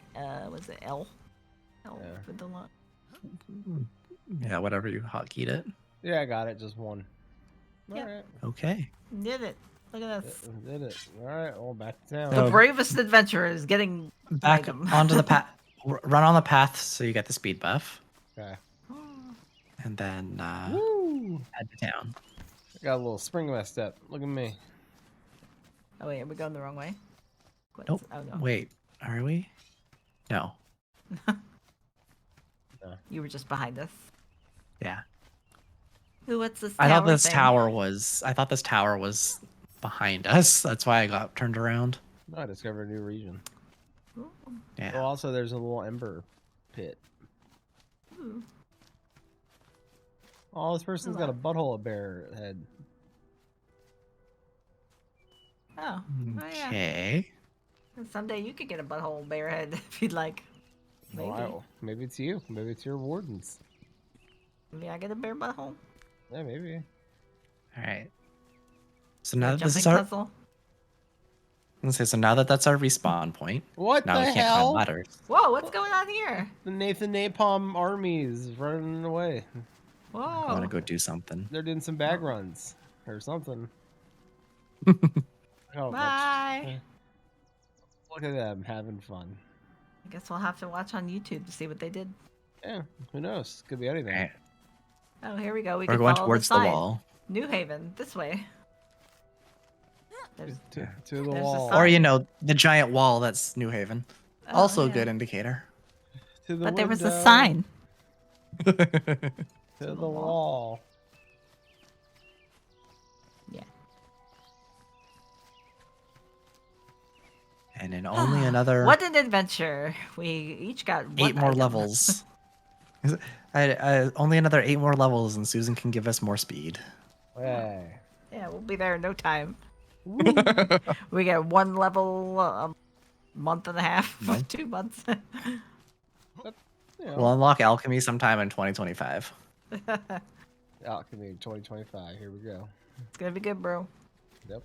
was it L? L Yeah. for the lot. Yeah, whatever you hotkeyed it. Yeah, I got it. Just one. Yep. All right. Okay. Did it. Look at this. Did it. All right. Well, back to town. The bravest adventurer is getting Back item. onto the path. Run on the path so you get the speed buff. Okay. And then Woo! head to town. I got a little spring in my step. Look at me. Oh wait, are we going the wrong way? Nope. Oh no. Wait, are we? No. You were just behind us. Yeah. Ooh, what's this? I thought this thing? tower was. I thought this tower was behind us. That's why I got turned around. No, I discovered a new region. Ooh. Yeah. Oh, also, there's a little ember pit. Ooh. Oh, this person's got a butthole of bear head. Oh. Yeah. Okay. Someday you could get a butthole bear head if you'd like. Maybe. Wow. Maybe it's you. Maybe it's your wardens. Maybe I get a bear butthole. Yeah, maybe. All right. So now that this Jumping is our. puzzle. So now that that's our respawn point. What Now the we can't hell? climb ladders. Whoa, what's going on here? The Nathan Napalm armies running away. Whoa. I want to go do something. They're doing some bag runs or something. Oh, Bye. look at them having fun. I guess we'll have to watch on YouTube to see what they did. Yeah, who knows? Could be anything. All right. Oh, here we go. We We're can going follow towards the, the sign. wall. New Haven, this way. There's, To the There's a wall. sign. Or the giant wall that's New Haven. oh, Also a yeah. good indicator. To the But there was a window. sign. To the the wall. wall. Yeah. And in only another What an adventure! We each got 8 one more item. levels. Only another 8 more levels, and Susan can give us more speed. Hey. Yeah, we'll be there in no time. Woo. We get one level a month and a half, Month? 2 months. You know, We'll unlock alchemy sometime in 2025. Alchemy 2025. Here we go. It's gonna be good, bro. Yep.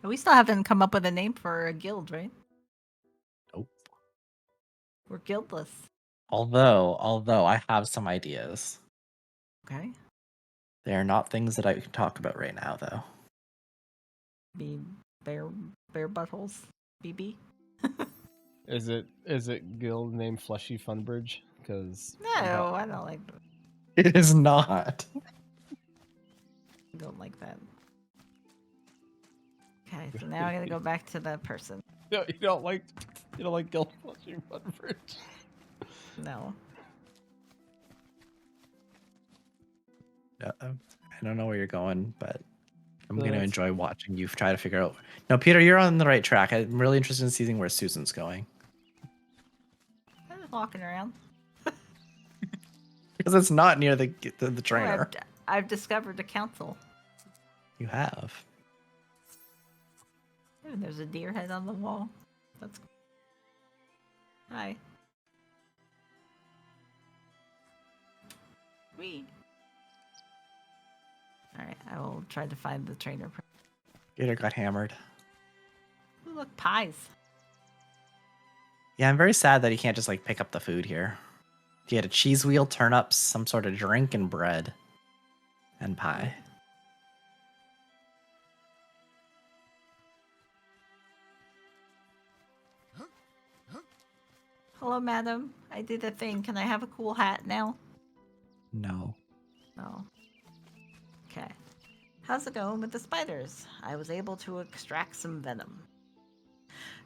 We still haven't come up with a name for a guild, right? Nope. We're guildless. Although I have some ideas. Okay. They are not things that I can talk about right now, though. Be bear buttholes. BB. Is it guild named Fleshy Funbridge? Because No, I don't like. It is not. I don't like that. Okay, so now I gotta go back to the person. No, you don't like guild Fleshy Funbridge. No. I don't know where you're going, but I'm going to That's- enjoy watching you try to figure out. No, Peter, you're on the right track. I'm really interested in seeing where Susan's going. I'm just walking around. Because it's not near the Oh, trainer. I've discovered a council. You have. Oh, there's a deer head on the wall. That's cool. Hi. Wee. Alright, I will try to find the trainer. Peter got hammered. Ooh, look, pies. Yeah, I'm very sad that he can't just pick up the food here. He had a cheese wheel, turnips, some sort of drink, and bread. And pie. Hello, madam. I did a thing. Can I have a cool hat now? No. Oh. Okay. How's it going with the spiders? I was able to extract some venom.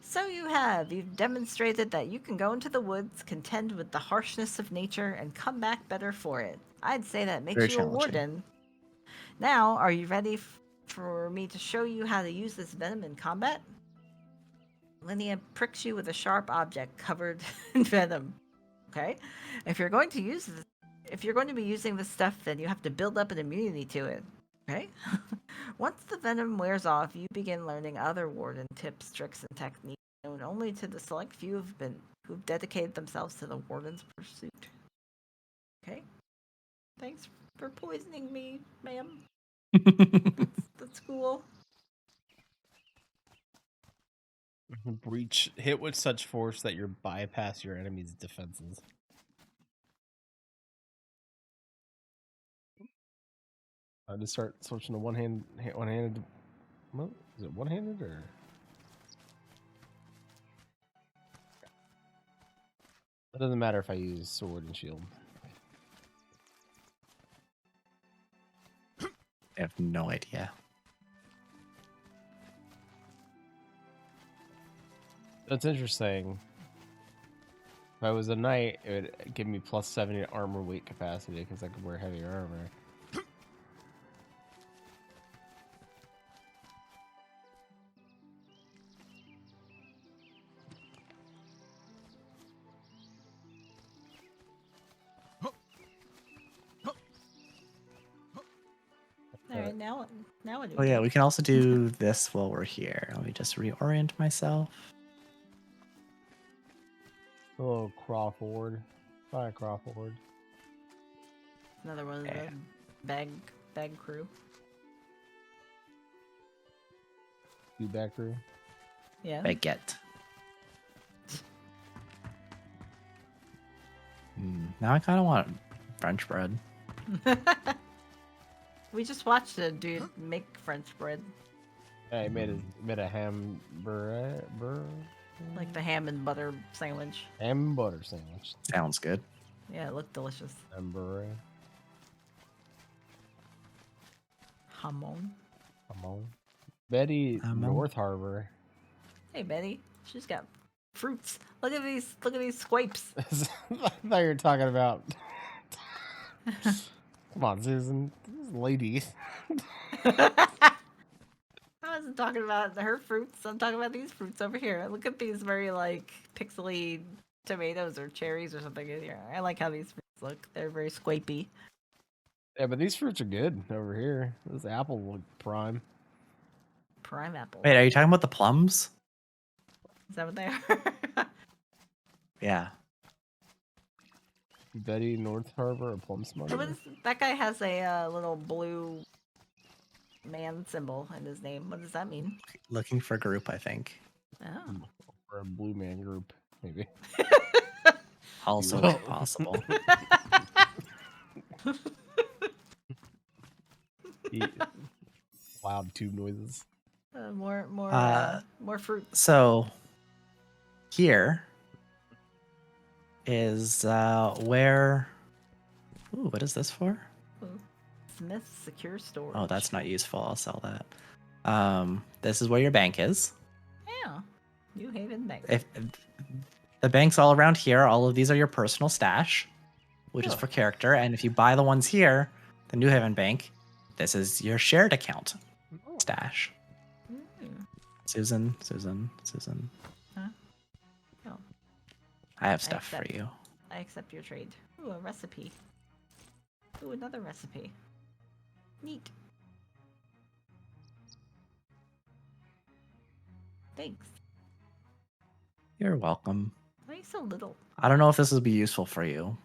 So you have. You've demonstrated that you can go into the woods, contend with the harshness of nature, and come back better for it. I'd say that makes Very you a challenging. warden. Now, are you ready for me to show you how to use this venom in combat? Linnea pricks you with a sharp object covered in venom. Okay? If you're going to be using this stuff, then you have to build up an immunity to it. Okay? Once the venom wears off, you begin learning other warden tips, tricks, and techniques known only to the select few who've dedicated themselves to the warden's pursuit. Okay? Thanks for poisoning me, ma'am. That's cool. Breach. Hit with such force that you bypass your enemy's defenses. I just start switching to one-handed. Well, is it one-handed or? It doesn't matter if I use sword and shield. I have no idea. That's interesting. If I was a knight, it would give me plus 70 armor weight capacity because I could wear heavier armor. All right, now what do Oh we yeah, do? we can also do this while we're here. Let me just reorient myself. Hello, Crawford. Bye, Crawford. Another one of Yeah. the bag crew. You back crew. Yeah. Baguette. Now I kind of want French bread. We just watched a dude make French bread, Yeah, he made a hamburger, like the ham and butter sandwich. ham and butter sandwich. Sounds good. Yeah, it looked delicious. Hamburger. Hamon. Come on. Betty Hamon. North Harbor. Hey Betty, she's got fruits. Look at these squapes. I thought you were talking about. Come on, Susan. These ladies. I wasn't talking about her fruits. I'm talking about these fruits over here. Look at these very like pixely tomatoes or cherries or something in here. I like how these fruits look. They're very squapey. Yeah, but these fruits are good over here. This apple look prime. Prime apple. Wait, are you talking about the plums? Is that what they are? Yeah. Betty North Harbor, a plum smuggler. That guy has a little blue man symbol in his name. What does that mean? Looking for group, I think. Oh. Or a blue man group, maybe. Also Well. possible. Loud tube noises. More fruit. So here is where. Ooh, what is this for? Smith's secure storage. Oh, that's not useful. I'll sell that. This is where your bank is. Yeah. New Haven Bank. If the banks all around here, all of these are your personal stash, which is Oh. for character. And if you buy the ones here, the New Haven Bank, this is your shared account stash. Mm. Susan. Huh? Oh, I have stuff for accept. you. I accept your trade. Ooh, a recipe. Ooh, another recipe. Neat. Thanks. You're welcome. Why are you so little? I don't know if this will be useful for you.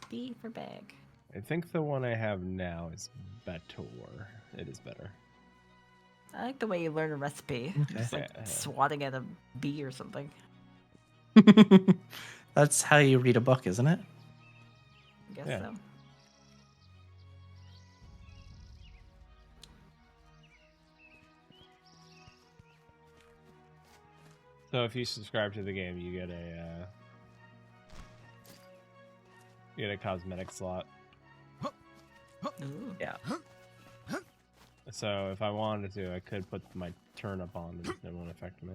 B for bag. I think the one I have now is better. It is better. I like the way you learn a recipe. Okay. Just like Yeah. swatting at a bee or something. That's how you read a book, isn't it? I guess Yeah. so. So if you subscribe to the game, you get a cosmetic slot. Ooh. Yeah. So if I wanted to, I could put my turnip on and it won't affect me.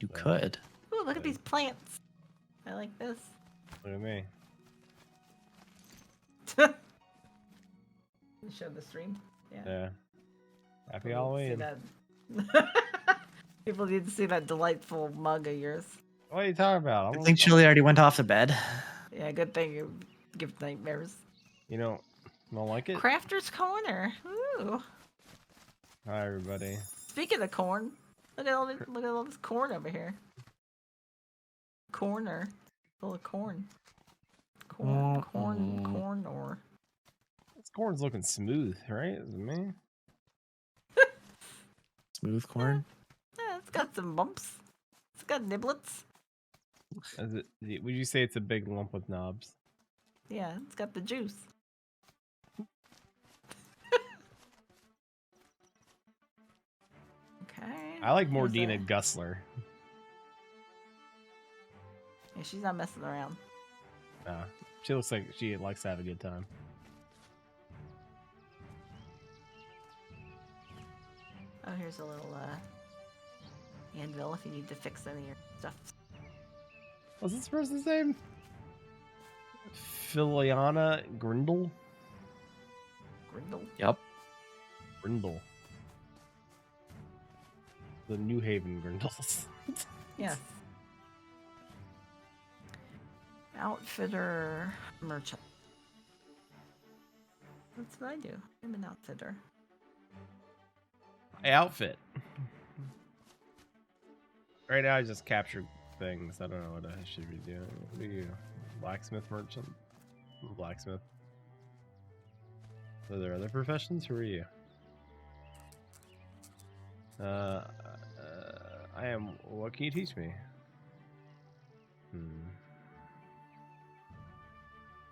You So, could. Ooh, look at these plants. I like this. Look at me. Show the stream. Yeah. Happy People need to Halloween. see that. People need to see that delightful mug of yours. What are you talking about? I think Chili already went off to bed. Yeah, good thing you give nightmares. You don't like it? Crafter's Corner. Ooh. Hi, everybody. Speaking of corn, look at all this corn over here. Corner, full of corn. Corn, or. This corn's looking smooth, right? Is it me? Smooth corn. Yeah, it's got some bumps. It's got niblets. Would you say it's a big lump with knobs? Yeah, it's got the juice. Okay. I like more here's Dina a- Gussler. Yeah, she's not messing around. She looks like she likes to have a good time. Oh, here's a little anvil if you need to fix any of your stuff. What's this person's name? Filiana Grindle? Grindle. Yep. Grindle. The New Haven Grindles. Yes. Outfitter merchant. That's what I do. I'm an outfitter. Hey, outfit. Right now I just capture things. I don't know what I should be doing. What are you? Blacksmith merchant? Blacksmith. Are there other professions? Who are you? I am. What can you teach me?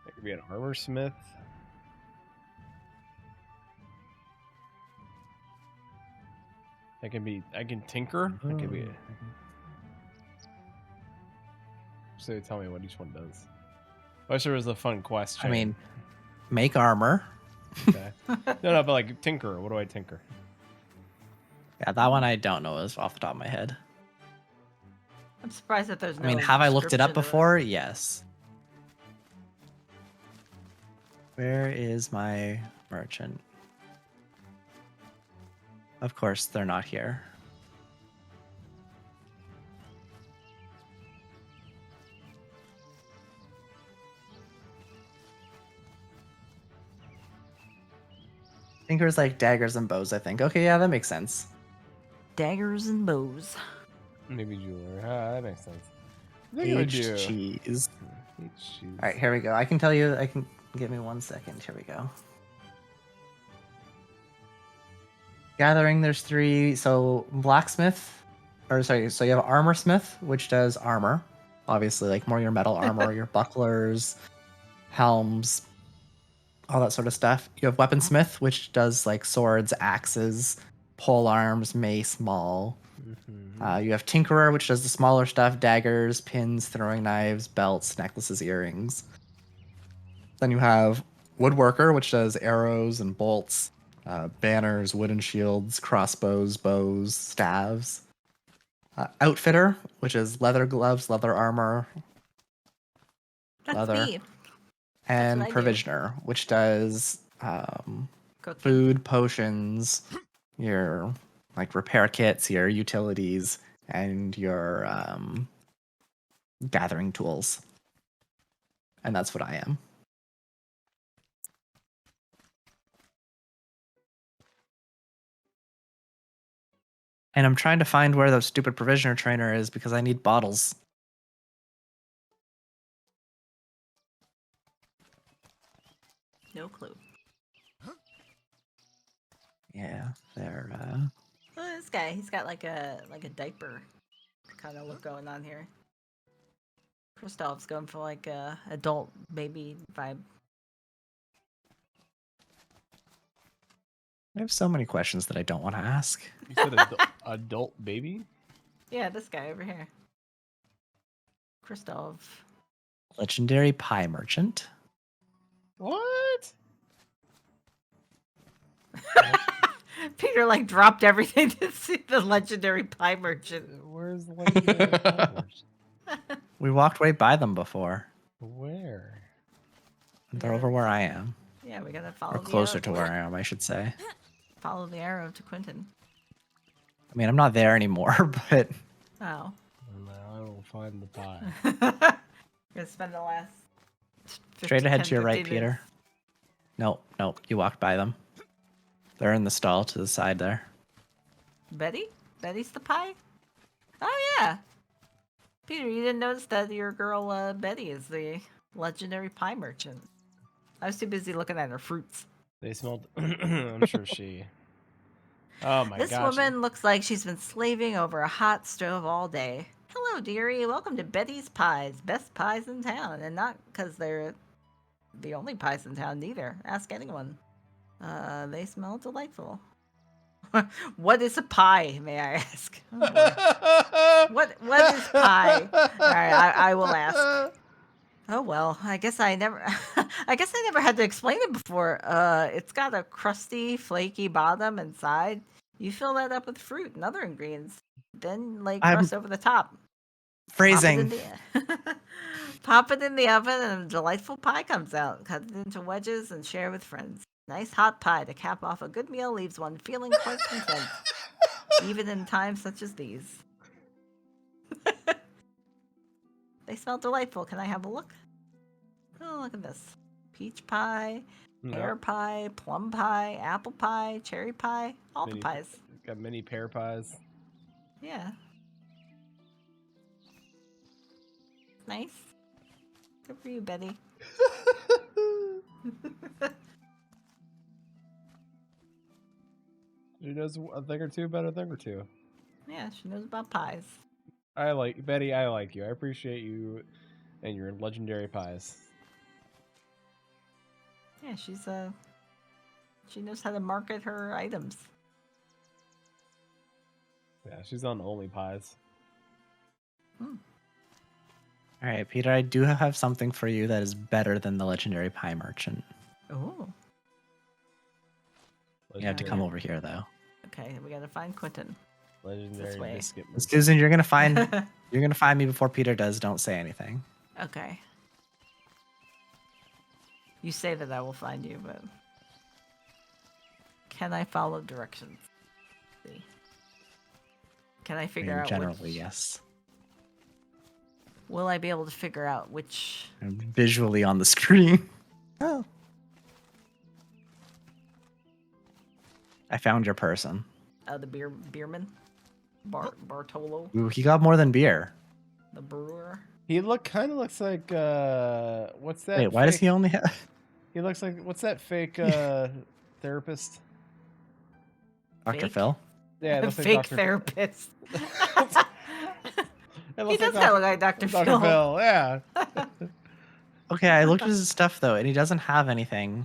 I could be an armor smith. I can tinker. I can be. So tell me what each one does. I wish there was a fun question. I mean, make armor. Okay. No, but like tinker. What do I tinker? Yeah, that one I don't know is off the top of my head. I'm surprised that there's no. I mean, have I looked it up description of before? Yes. Where is my merchant? Of course, they're not here. Tinkers like daggers and bows, I think. Okay, yeah, that makes sense. Daggers and bows. Maybe jeweler. That makes sense. I think I would Aged do. cheese. Aged cheese. All right, here we go. I can tell you. Give me 1 second. Here we go. Gathering. There's 3. So blacksmith, or sorry. So you have armor smith, which does armor. Obviously, like more your metal armor, your bucklers, helms, all that sort of stuff. You have weaponsmith, which does like swords, axes, pole arms, mace, maul. You have tinkerer, which does the smaller stuff: daggers, pins, throwing knives, belts, necklaces, earrings. Then you have woodworker, which does arrows and bolts, banners, wooden shields, crossbows, bows, staves. Outfitter, which is leather gloves, leather armor, That's leather. me. And what I do. provisioner, which does Cooking. food, potions, your like repair kits, your utilities, and your gathering tools. And that's what I am. And I'm trying to find where the stupid provisioner trainer is because I need bottles. No clue. Yeah, they're Look at this guy. He's got like a diaper kind of look going on here. Kristoff's going for like a adult baby vibe. I have so many questions that I don't want to ask. You said adult baby? Yeah, this guy over here. Kristoff. Legendary pie merchant. What? Peter like dropped everything to see the legendary pie merchant. Where's the legendary pie merchant? We walked right by them before. Where? They're over where I am. Yeah, we gotta follow. Or closer to where I am, I should say. Follow the arrow to Quentin. I mean, I'm not there anymore, but. Oh. Now I will find the pie. Gonna spend the last. 50, Straight ahead 10, to your right, 50 Peter. minutes. Nope. You walked by them. They're in the stall to the side there. Betty? Betty's the pie? Oh, yeah. Peter, you didn't notice that your girl Betty is the legendary pie merchant. I was too busy looking at her fruits. They smelled. I'm sure she. Oh my god. This woman looks like she's been slaving over a hot stove all day. Hello, dearie. Welcome to Betty's Pies. Best pies in town. And not because they're the only pies in town, neither. Ask anyone. They smell delightful. What is a pie, may I ask? Oh, what is pie? All right, I will ask. Oh well, I guess I never had to explain it before. It's got a crusty, flaky bottom and side. You fill that up with fruit and other ingredients, then crust over the top. Phrasing. Pop it in the oven, and a delightful pie comes out. Cut it into wedges and share with friends. Nice hot pie to cap off a good meal leaves one feeling quite content, even in times such as these. They smell delightful. Can I have a look? Oh, look at this. Peach pie, pear pie, plum pie, apple pie, cherry pie, all the pies. Got many pear pies. Yeah. Nice. Good for you, Betty. She knows a thing or two about a thing or two. Yeah, she knows about pies. I like Betty. I like you. I appreciate you and your legendary pies. Yeah, she knows how to market her items. Yeah, she's on Only Pies. All right, Peter, I do have something for you that is better than the legendary pie merchant. Oh. You have to come over here, though. Okay, we gotta find Quentin. Legendary biscuit. Susan, you're gonna find me before Peter does. Don't say anything. Okay. You say that I will find you, but can I follow directions? Let's see. Can I figure out generally, yes. Will I be able to figure out which visually on the screen? Oh. I found your person. The beerman? Bartolo? Ooh, he got more than beer. The brewer? He kind of looks like what's that? Wait, why does he only have? He looks like what's that fake therapist? Dr. Phil? Yeah, it looks fake like Dr. therapist. He does kind of look like Dr. Phil. Dr. Phil, yeah. Okay, I looked at his stuff though, and he doesn't have anything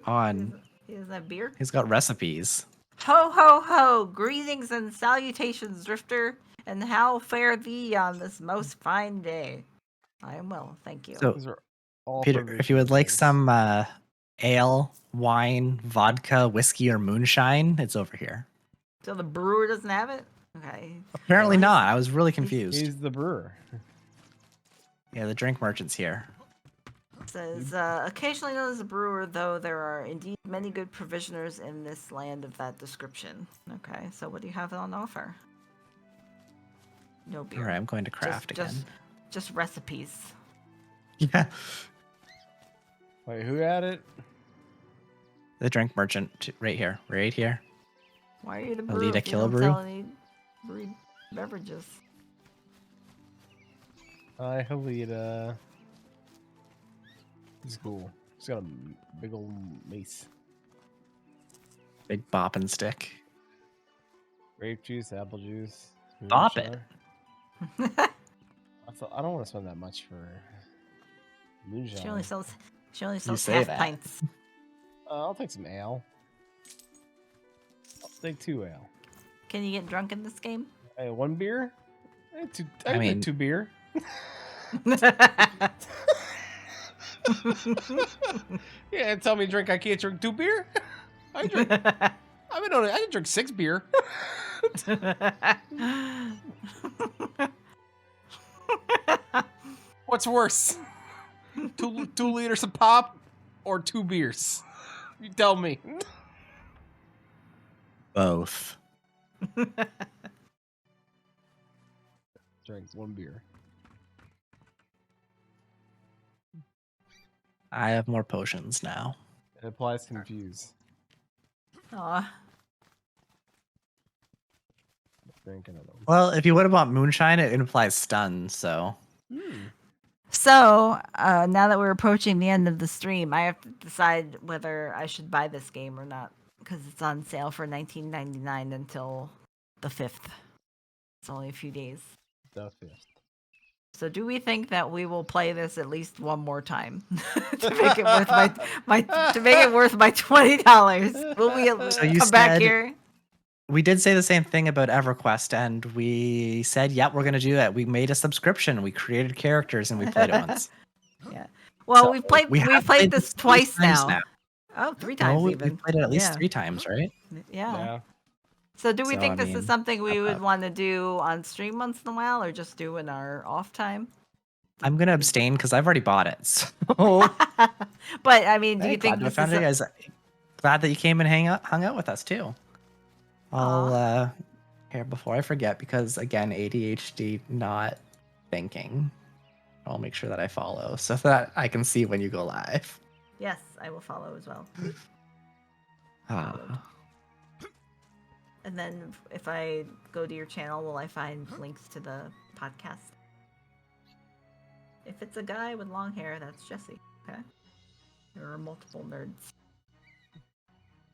on. He doesn't have beer? He's got recipes. Ho, ho, ho! Greetings and salutations, Drifter, and how fare thee on this most fine day? I am well, thank you. So, Peter, if you would like some ale, wine, vodka, whiskey, or moonshine, it's over here. So the brewer doesn't have it? Okay. Apparently not. I was really confused. He's the brewer. Yeah, the drink merchant's here. It says, occasionally known as a brewer, though there are indeed many good provisioners in this land of that description. Okay, so what do you have on offer? No beer. All right, I'm going to craft again. Just recipes. Yeah. Wait, who had it? The drink merchant, right here. Right here. Why are you the brewer? Alita if you don't Killabrew? sell any brewed beverages? Hi, Halita. He's cool. He's got a big old mace. Big boppin' stick. Grape juice, apple juice. Bop it. I don't want to spend that much for moonshine. She only sells say half that. pints. I'll take some ale. I'll take 2 ale. Can you get drunk in this game? Hey, 1 beer? I mean- mean 2 beer. Yeah, tell me drink I can't drink 2 beer? I I mean, I can drink 6 beer. What's worse? 2 liters of pop or 2 beers? You tell me. Both. Drinks 1 beer. I have more potions now. It applies confuse. Aw. Drink another one. Well, if you would have bought moonshine, it implies stun, so. So, now that we're approaching the end of the stream, I have to decide whether I should buy this game or not, because it's on sale for $19.99 until the 5th. It's only a few days. The 5th. So, do we think that we will play this at least one more time to make it worth my $20? Will we come back here? We did say the same thing about EverQuest, and we said, "Yep, we're gonna do that." We made a subscription, we created characters, and we played it once. Yeah. Well, So we've played this twice now. Oh, 3 times even. We played it at least 3 times, right? Yeah. So do we think this is something we would want to do on stream once in a while, or just do in our off time? I'm gonna abstain because I've already bought it. So. But I mean, do you think this is? You guys, glad that you came and hung out with us too. I'll here before I forget, because again, ADHD, not thinking. I'll make sure that I follow so that I can see when you go live. Yes, I will follow as well. And then if I go to your channel, will I find links to the podcast? If it's a guy with long hair, that's Jesse. Okay. There are multiple nerds.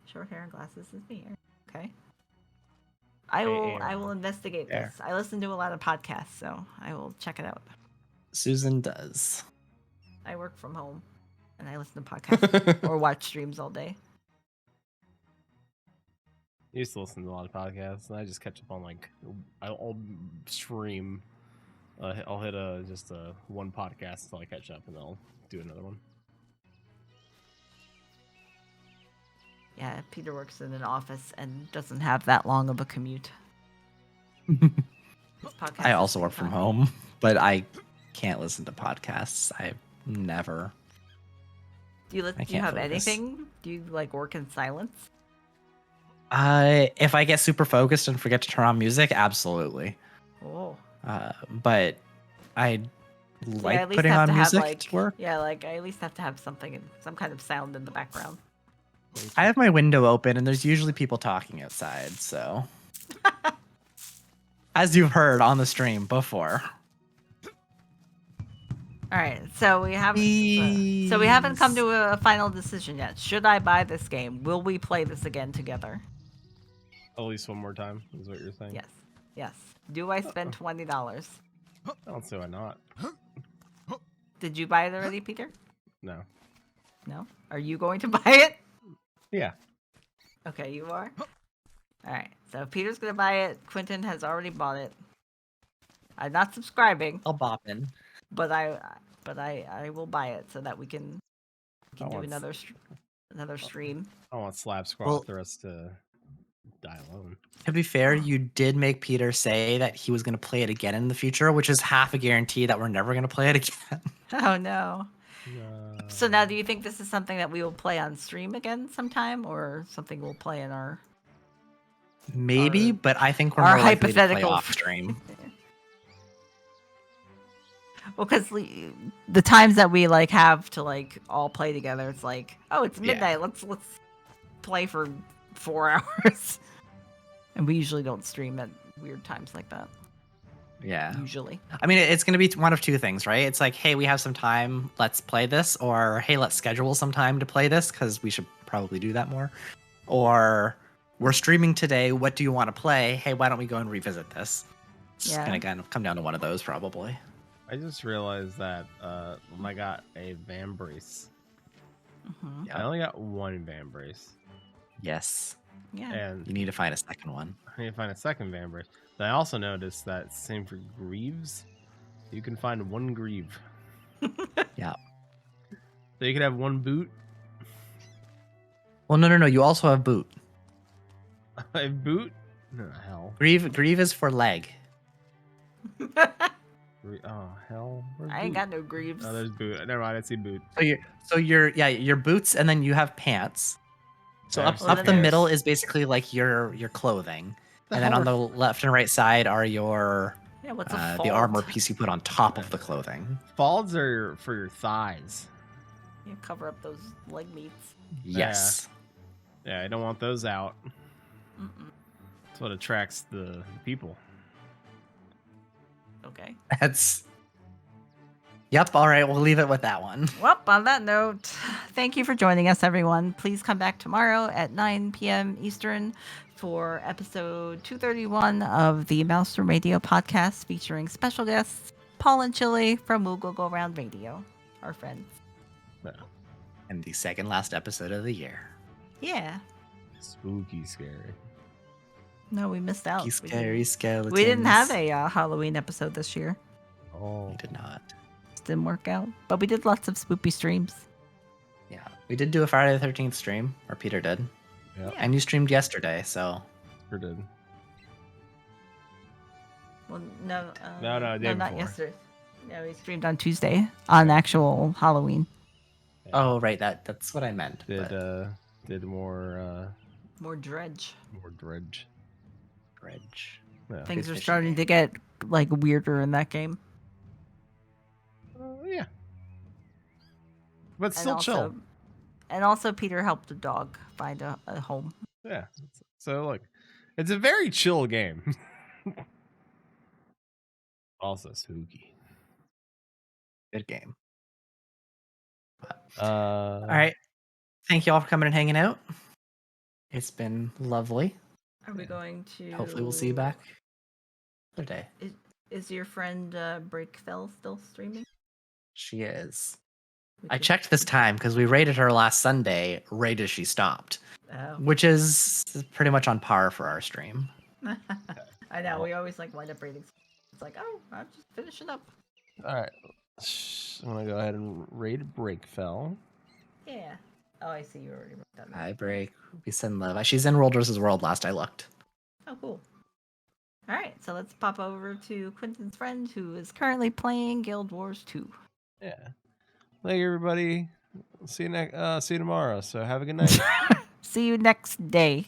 Short hair and glasses is me. Okay. I will investigate this. I listen to a lot of podcasts, so I will check it out. Susan does. I work from home and I listen to podcasts or watch streams all day. I used to listen to a lot of podcasts, and I just catch up on I'll stream. I'll hit just one podcast until I catch up, and I'll do another one. Yeah, Peter works in an office and doesn't have that long of a commute. I also work from home, but I can't listen to podcasts. I never. Do you have anything? Do you work in silence? If I get super focused and forget to turn on music, absolutely. Oh. But I like putting on music to work. Yeah, I at least have to have some kind of sound in the background. I have my window open, and there's usually people talking outside, so. As you've heard on the stream before. All right, so we haven't come to a final decision yet. Should I buy this game? Will we play this again together? At least one more time, is what you're saying? Yes. Do I spend $20? I don't see why not. Did you buy it already, Peter? No. No? Are you going to buy it? Yeah. Okay, you are? Alright, so Peter's gonna buy it. Quentin has already bought it. I'm not subscribing. I'll bop in. But I will buy it so that we can do another stream. I want Slap Squad for us to die alone. To be fair, you did make Peter say that he was going to play it again in the future, which is half a guarantee that we're never going to play it again. Oh no. So now, do you think this is something that we will play on stream again sometime, or something we'll play in our? Maybe, but I think we're more likely to play off stream. Well, because the times that we have to all play together, it's it's midnight. Yeah. Let's play for 4 hours, and we usually don't stream at weird times like that. Yeah. Usually. I mean, it's going to be one of two things, right? It's hey, we have some time, let's play this, or hey, let's schedule some time to play this because we should probably do that more, or we're streaming today. What do you want to play? Hey, why don't we go and revisit this? It's going to kind of come down to one of those probably. I just realized that I got a Van Brace. Mm-hmm. I only got one Van Brace. Yes. Yeah. And you need to find a second one. I need to find a second Van Brace. But I also noticed that same for Greaves. You can find one Grieve. Yeah. So you can have one boot. Well, no. You also have boot. A boot? No, hell. Grieve is for leg. Oh, hell. Where's I ain't boot? got no greaves. Oh, there's boot. Never mind, I see boot. So your boots, and then you have pants. So I have up the pants. middle is basically like your clothing, and then on the left and right side are your what's a the fold? armor piece you put on top of the clothing. Folds are for your thighs. You cover up those leg meats. Yes. Yeah, I don't want those out. Mm-mm. That's what attracts the people. Okay. That's. Yep. All right. We'll leave it with that one. Well, on that note, thank you for joining us, everyone. Please come back tomorrow at 9 p.m. Eastern for episode 231 of the Maelstrom Radio podcast featuring special guests Paul and Chili from We'll Go Round Radio, our friends. Yeah. And the second last episode of the year. Yeah. Spooky, scary. No, we missed out. Scary skeletons. We didn't have a Halloween episode this year. Oh, We did not. Didn't work out, but we did lots of spoopy streams. Yeah, we did do a Friday the 13th stream, or Peter did. yeah, And you streamed yesterday, so. sure did. Well, no, day not before. yesterday. No, we streamed on Tuesday on actual Halloween. Yeah. Oh, right. That's what I meant. Did but More dredge. more dredge. Dredge. Yeah. Things Good are fishing starting game. to get like weirder in that game. Yeah. But And still chill. And also, Peter helped a dog find a home. Yeah. So look, it's a very chill game. Also spooky. Good game. All All right. Thank you all for coming and hanging out. It's been lovely. Are we going to? Hopefully we'll see you back another day. Is your friend Breakfell still streaming? She is. We I could- checked this time because we raided her last Sunday right as she stopped, Oh. which is pretty much on par for our stream. I know. We always like wind up rating. It's like, oh, I'm just finishing up. right. I'm gonna go ahead and raid Breakfell. Yeah. Oh, I see. You already wrote that. Hi, Break. We send love. She's in World vs. World last I looked. Oh, cool. All right, so let's pop over to Quentin's friend who is currently playing Guild Wars 2. Yeah. Thank you, everybody. See you tomorrow. So have a good night. See you next day.